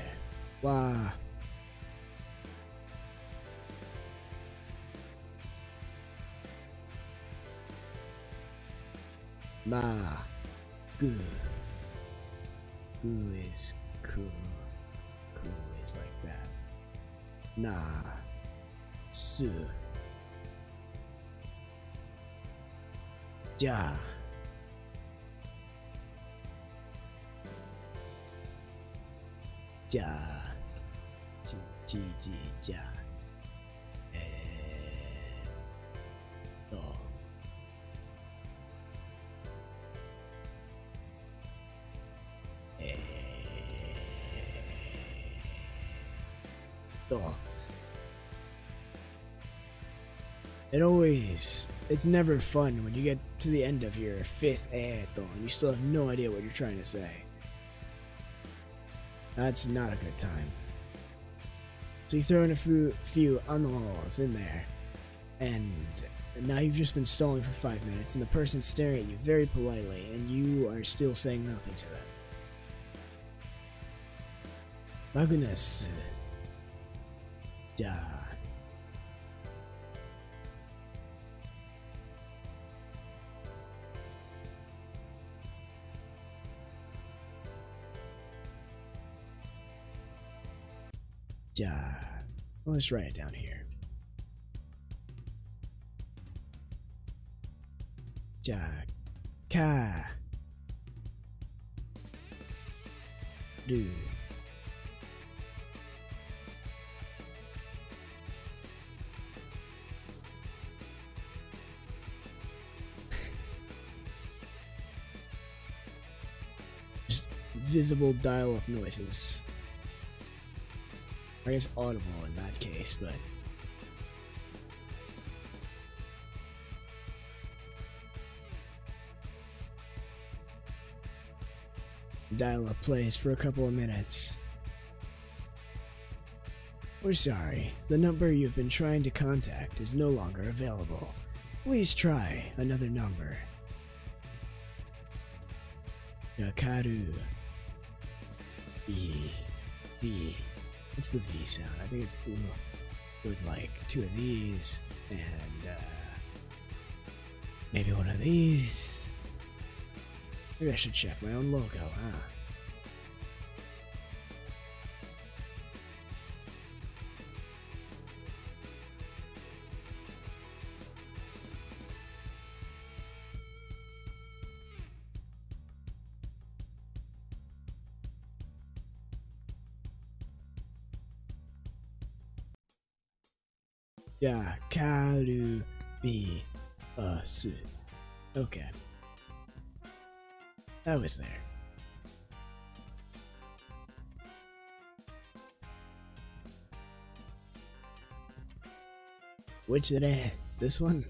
wa ma gu. Gu is ku. Ku is like that. Na su. Ja. Ja. Ji ja. Do. Do. It's never fun when you get to the end of your 5th eto and you still have no idea what you're trying to say. That's not a good time. So you throw in a few anos in there, and now you've just been stalling for 5 minutes, and the person's staring at you very politely, and you are still saying nothing to them. My goodness. Ja. Ja. Well, let's write it down here. Ja. Ka. Do. Just visible dial-up noises. I guess audible in that case, but... Dial-up plays for a couple of minutes. We're sorry, the number you've been trying to contact is no longer available. Please try another number. Yakaru. V. What's the V sound? I think it's U. With like two of these, and maybe one of these. Maybe I should check my own logo, huh? Yakaru be us. Okay. I was there. Which today? This one?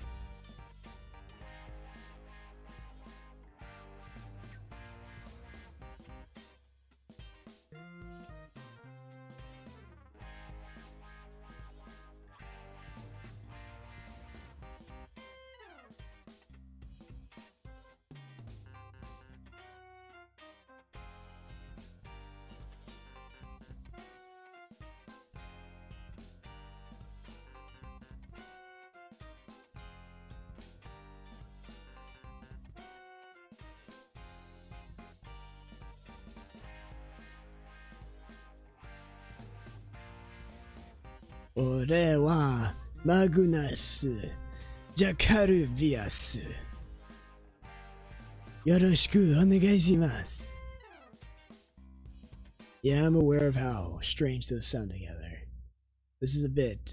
Ore wa Magnus Jacaruvias. Yoroshiku onegai shimasu. Yeah, I'm aware of how strange those sound together. This is a bit,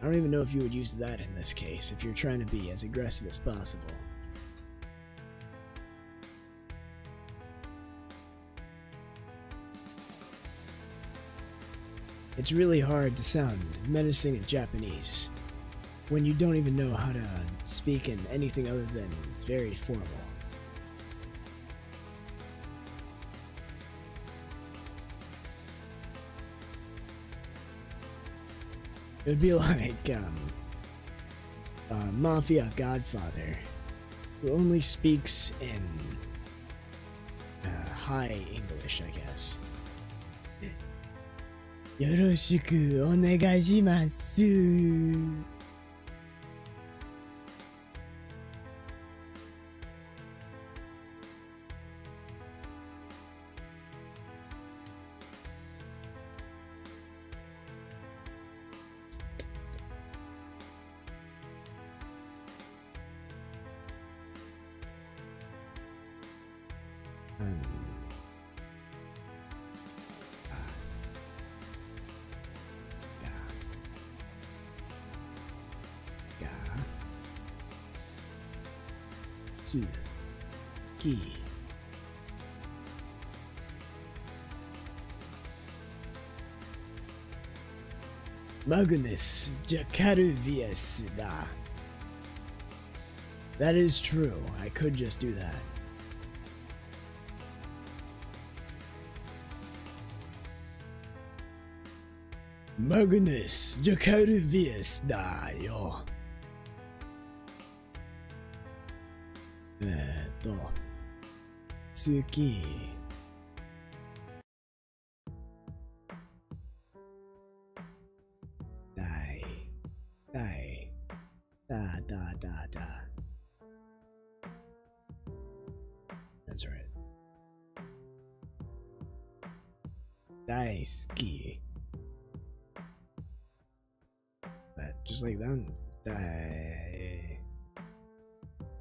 I don't even know if you would use that in this case, if you're trying to be as aggressive as possible. It's really hard to sound menacing in Japanese when you don't even know how to speak in anything other than very formal. It would be like a mafia godfather who only speaks in high English, I guess. Yoroshiku onegai shimasu. Ki. Magnus Jacaruvias da. That is true. I could just do that. Magnus Jacaruvias da yo. Tsuki. Da. That's right. Daisuki. That, just like that.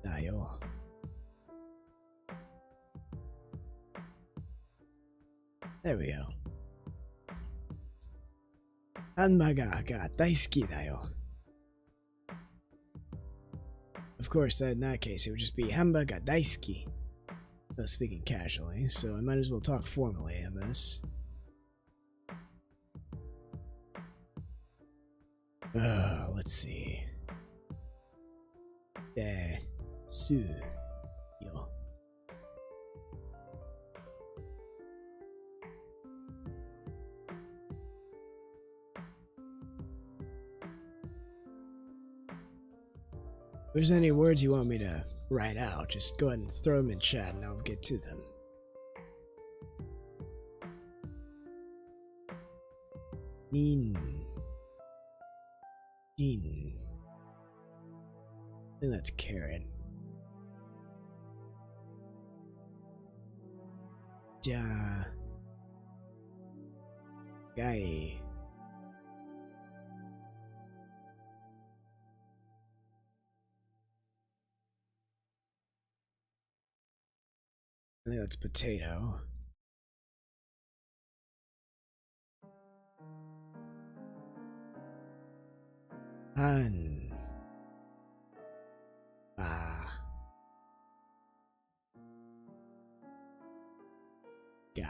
Dayo. There we go. Hamburger ga daisuki dayo. Of course, in that case, it would just be hamburger daisuki. I was speaking casually, so I might as well talk formally on this. Let's see. su yo. If there's any words you want me to write out, just go ahead and throw them in chat and I'll get to them. Nin. Jin. I think that's carrot. Ja. Gai. I think that's potato. Han. Ah. Ga.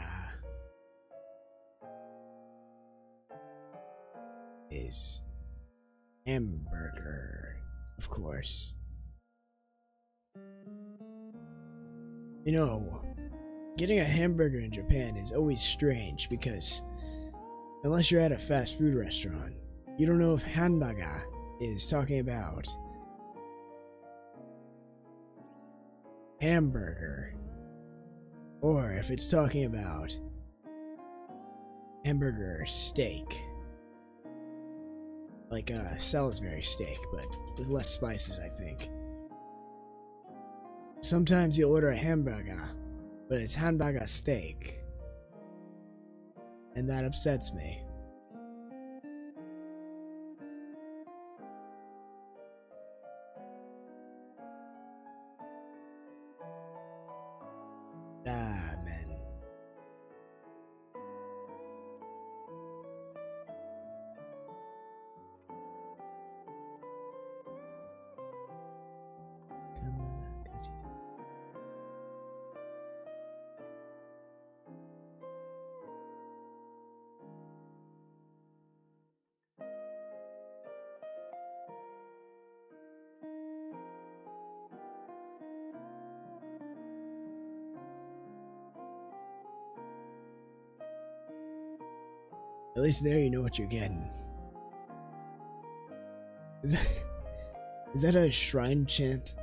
Is hamburger, of course. You know, getting a hamburger in Japan is always strange because unless you're at a fast food restaurant, you don't know if hanbaga is talking about hamburger or if it's talking about hamburger steak. Like a Salisbury steak, but with less spices, I think. Sometimes you'll order a hamburger, but it's hamburger steak. And that upsets me. Ramen. At least there you know what you're getting. Is that a shrine chant?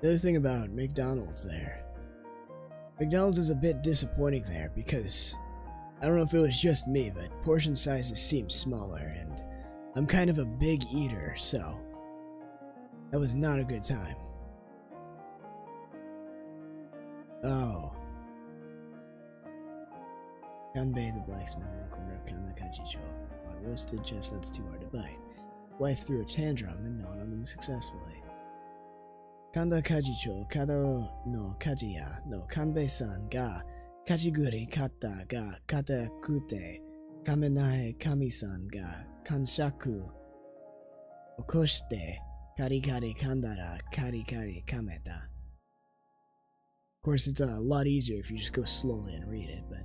The other thing about McDonald's there. McDonald's is a bit disappointing there because I don't know if it was just me, but portion sizes seem smaller and I'm kind of a big eater, so that was not a good time. Oh. Kanbei the blacksmith in the corner of Kanakajicho bought roasted chestnuts too hard to bite. Wife threw a tantrum and gnawed on them successfully. Kanda Kajicho Kado no Kajiya no Kanbei-san ga Kachiguri katta ga kata kute Kamenae Kami-san ga kanshaku okoshite karikari kandara karikari kameta. Of course, it's a lot easier if you just go slowly and read it, but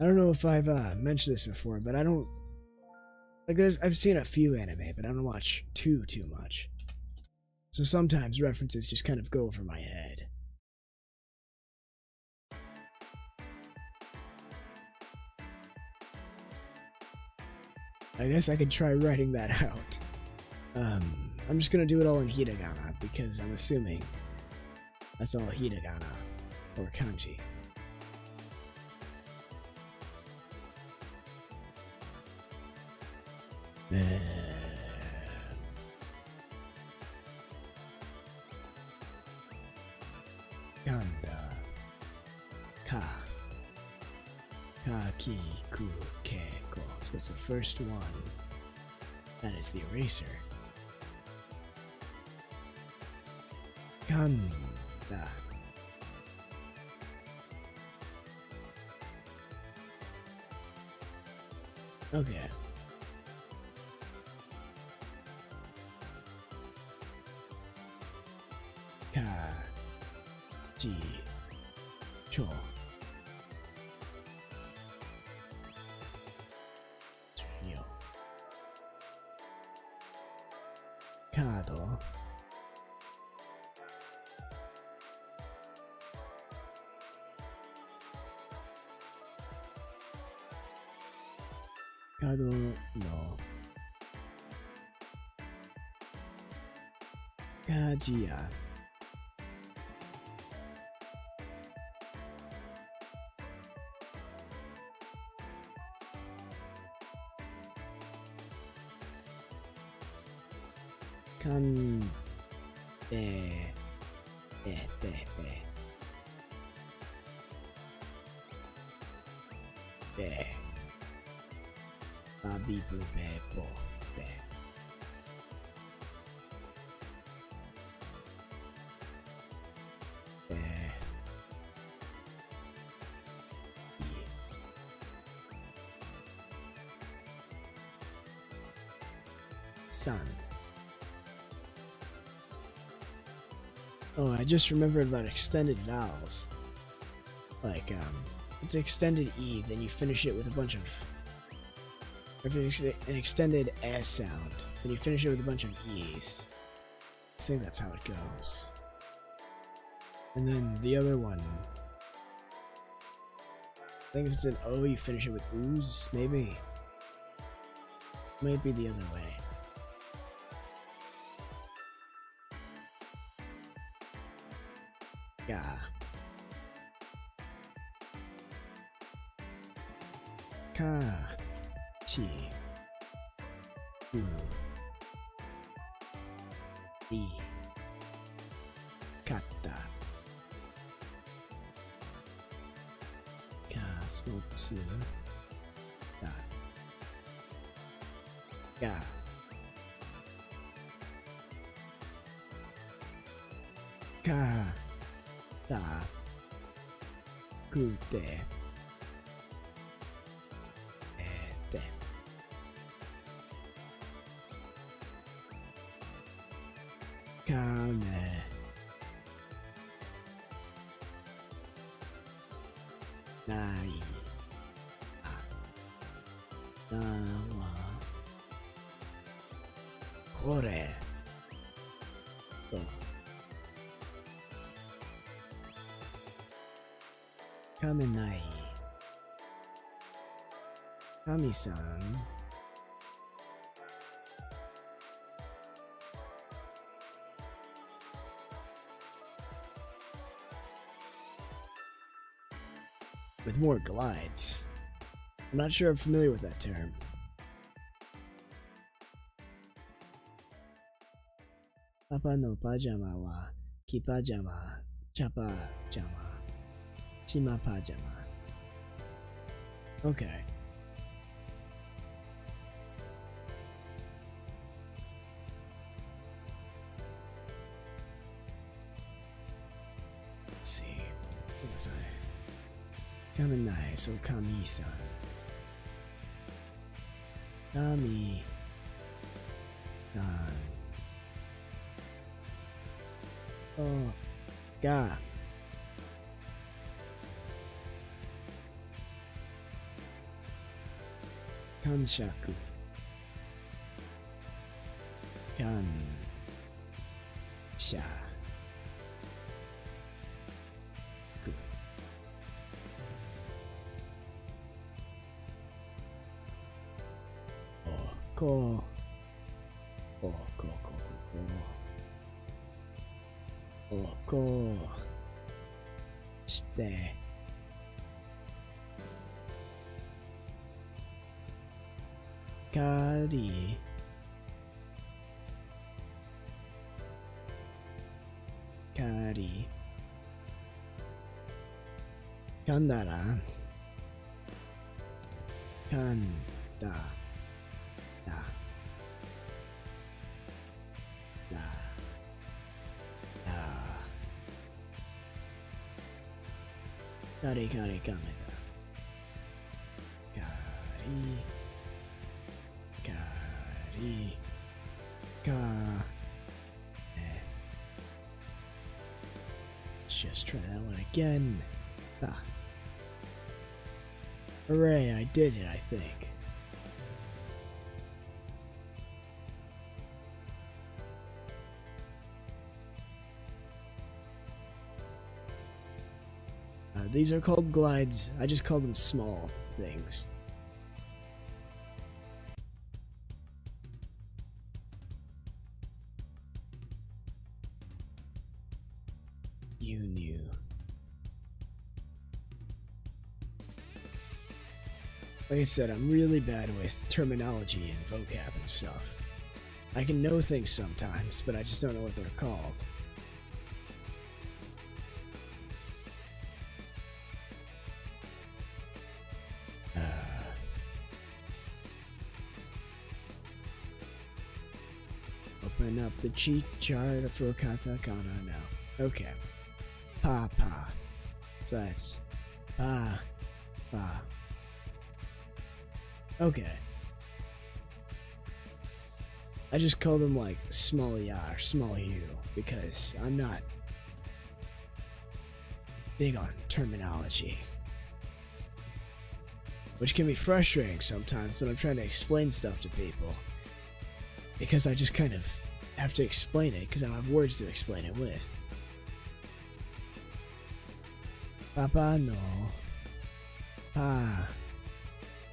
I don't know if I've mentioned this before, but I don't like. I've seen a few anime, but I don't watch too much. So sometimes references just kind of go over my head. I guess I could try writing that out. I'm just gonna do it all in hiragana because I'm assuming that's all hiragana or kanji. Ganda ka ki ku ke ko. So it's the first one. That is the eraser. Kanda. Okay. Ka. G. Cho. Trio. Kado. Kado no. Kajiya. Kan be babi bu be bo be be sun. Oh, I just remembered about extended vowels. Like, it's extended E, then you finish it with a bunch of... If it's an extended S sound, then you finish it with a bunch of E's. I think that's how it goes. And then the other one... I think if it's an O, you finish it with O's, maybe? Might be the other way. Ga. Ka. Chi. U. I. Kata. Ka. Smotsu. Da. Ga. Ka. Da. Kute. Ete. Kame. Nai. Nawa. Kore. To. Kamenai. Kami-san. With more glides. I'm not sure I'm familiar with that term. Papa no pajama wa kipajama, chapa-jama. Shima pajama. Okay. Let's see. What was I? Kamenai, so Kami-san. Kami-san. Oh. Ga. Kanshaku. Kansha. Ku. Oh, ko. Oh, ko. Oh, ko. Shite. Kari. Kari. Kandara. Kanda. Da. Da. Da. Kari kameda. Kari. Kari. Ka. just try that one again. Ah. Hooray, I did it, I think. These are called glides. I just call them small things. You knew. Like I said, I'm really bad with terminology and vocab and stuff. I can know things sometimes, but I just don't know what they're called. Open up the cheat chart for katakana now. Okay. Pa pa. So that's pa pa. Okay. I just call them like small ya or small u because I'm not big on terminology. Which can be frustrating sometimes when I'm trying to explain stuff to people. Because I just kind of have to explain it because I don't have words to explain it with. Papa no. Pa.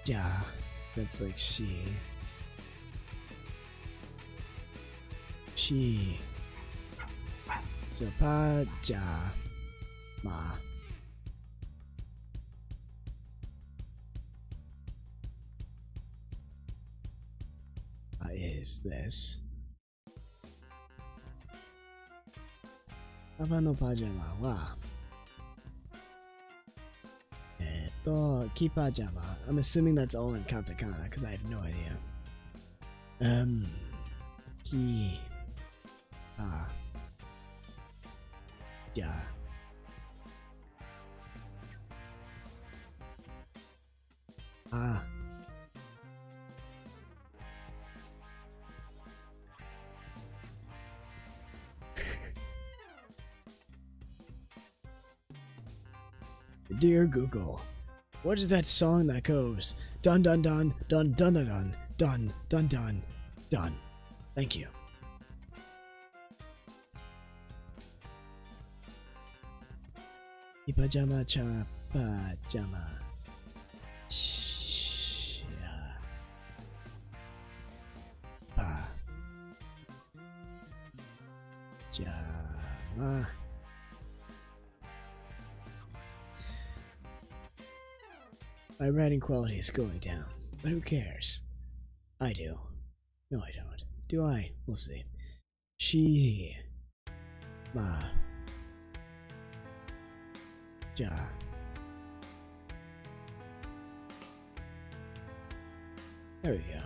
Ja. That's like she. She. So pa, ja, ma. Is this? Papa no pajama wa ki pajama. I'm assuming that's all in katakana because I have no idea. Ki pa ja. Ah. Dear Google, what is that song that goes dun dun dun dun dun dun dun dun dun dun dun? Thank you. Pajama cha pajama. Cha pa jama. My writing quality is going down, but who cares? I do. No, I don't. Do I? We'll see. She. Ma. Ja. There we go.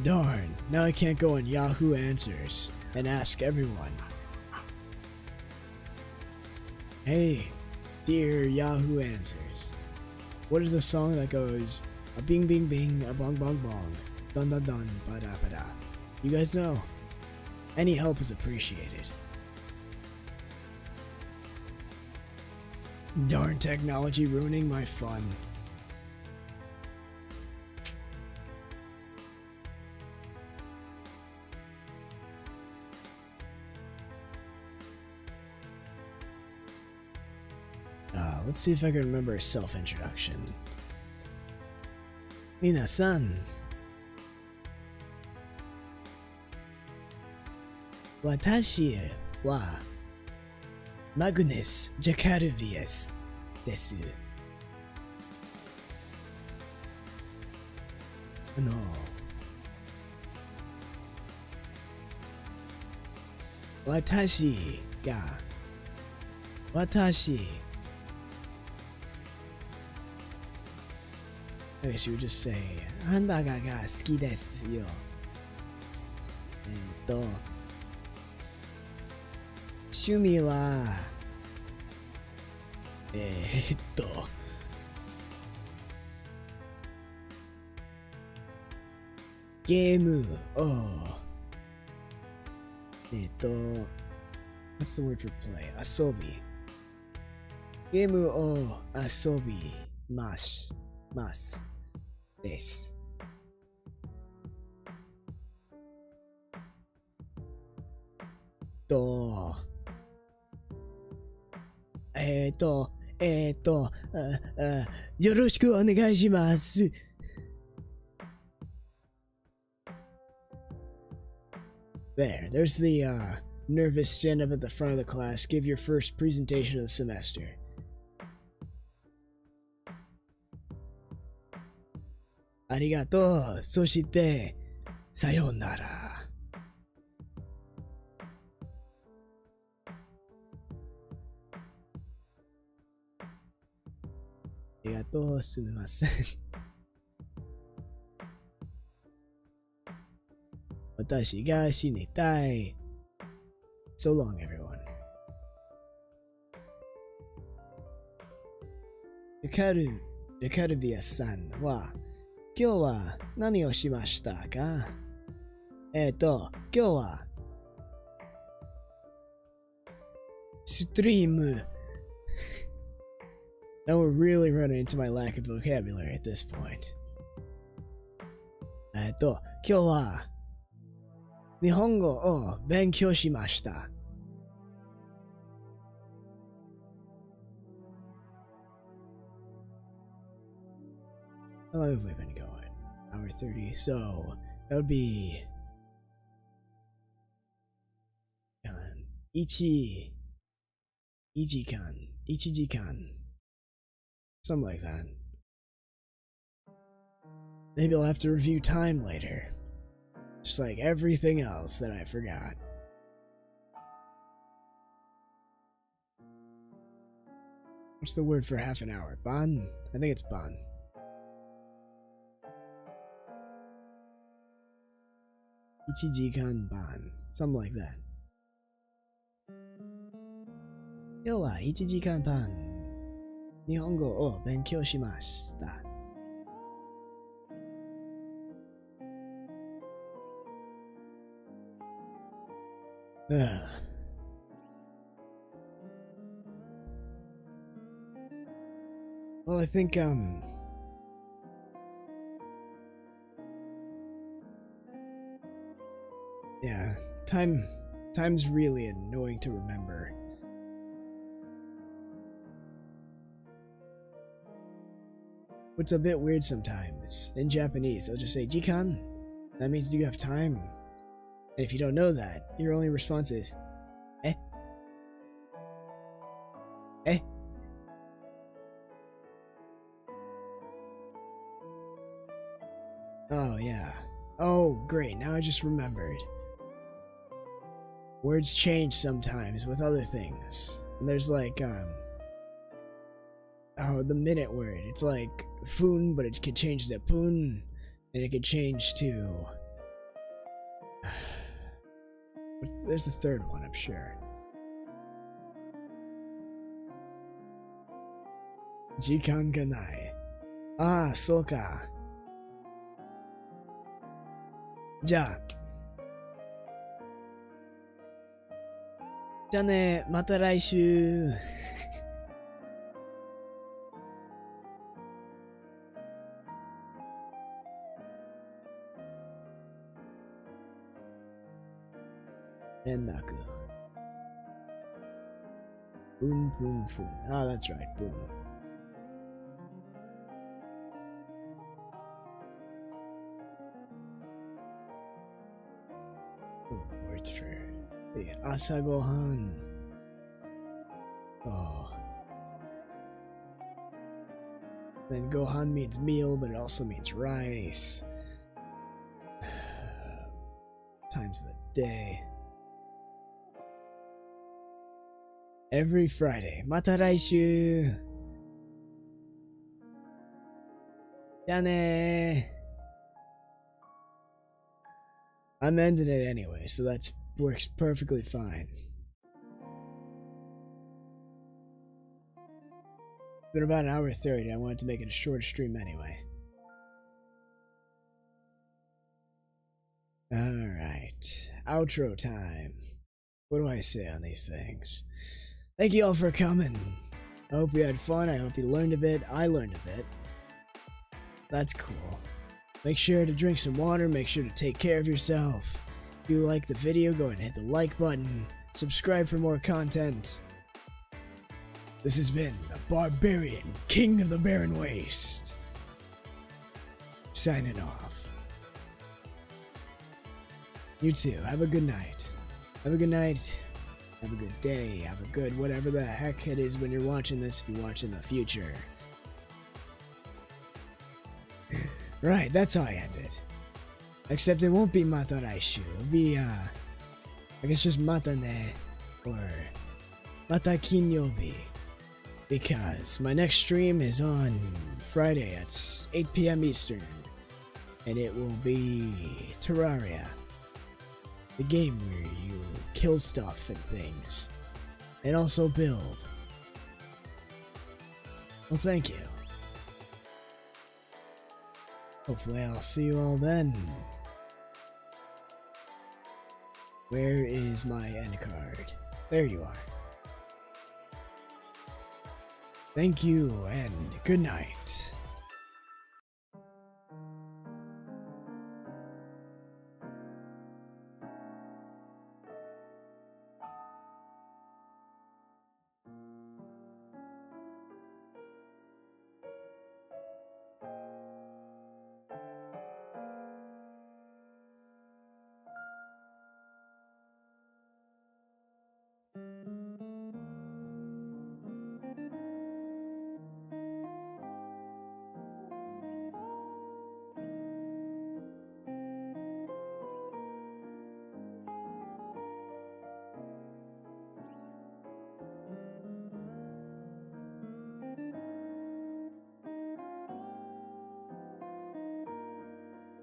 Darn, now I can't go on Yahoo Answers and ask everyone. Hey, dear Yahoo Answers, what is the song that goes a bing bing bing, a bong bong bong, dun dun dun, ba da ba da? You guys know? Any help is appreciated. Darn technology ruining my fun. Let's see if I can remember a self-introduction. Minasan. Watashi wa Magnus Jacaruvius desu. Watashi ga Watashi. I guess you would just say, Hamburger ga suki desu yo. 趣味は、Game. Oh. What's the word for play? Asobi. Game o asobi mas. Des. To. よろしくお願いします。There's the nervous stand up at the front of the class. Give your first presentation of the semester. Arigato. そして、さようなら。ありがとう、すみません。私が死にたい。So long, everyone. ルカルビアさんは、今日は何をしましたか？今日は、ストリーム。Now we're really running into my lack of vocabulary at this point. 今日は、日本語を勉強しました。How long have we been going? Hour 30. So, that would be... 1時間. Something like that. Maybe I'll have to review time later. Just like everything else that I forgot. What's the word for half an hour? Ban? I think it's ban. Ichijikan ban. Something like that. 今日は1時間半日本語を勉強しました。Well, I think yeah, time's really annoying to remember. What's a bit weird sometimes, in Japanese, they'll just say jikan. That means do you have time? And if you don't know that, your only response is, eh? Eh? Oh, yeah. Oh, great, now I just remembered. Words change sometimes with other things. And there's like, oh, the minute word. It's like fun, but it could change to pun, and it could change to... There's a third one, I'm sure. Jikan ga nai. Ah, so ka. じゃあね、また来週。連絡。Boom, boom, boom. Ah, that's right, boom. Oh, words for the asagohan. Oh. Then gohan means meal, but it also means rice. Times of the day. Every Friday. Mata raishu. じゃあねー. I'm ending it anyway, so that works perfectly fine. It's been about an hour 30. I wanted to make it a short stream anyway. Alright, outro time. What do I say on these things? Thank you all for coming. I hope you had fun, I hope you learned a bit. I learned a bit. That's cool. Make sure to drink some water, make sure to take care of yourself. If you like the video, go ahead and hit the like button. Subscribe for more content. This has been the Barbarian, King of the Barren Waste. Signing off. You too, have a good night. Have a good night. Have a good day. Have a good whatever the heck it is when you're watching this, if you watch in the future. Right, that's how I end it. Except it won't be Mata Raishu. It'll be, I guess just Mata ne, or Mata Kinyobi. Because my next stream is on Friday at 8 p.m. Eastern. And it will be Terraria. The game where you kill stuff and things. And also build. Well, thank you. Hopefully I'll see you all then. Where is my end card? There you are. Thank you and good night.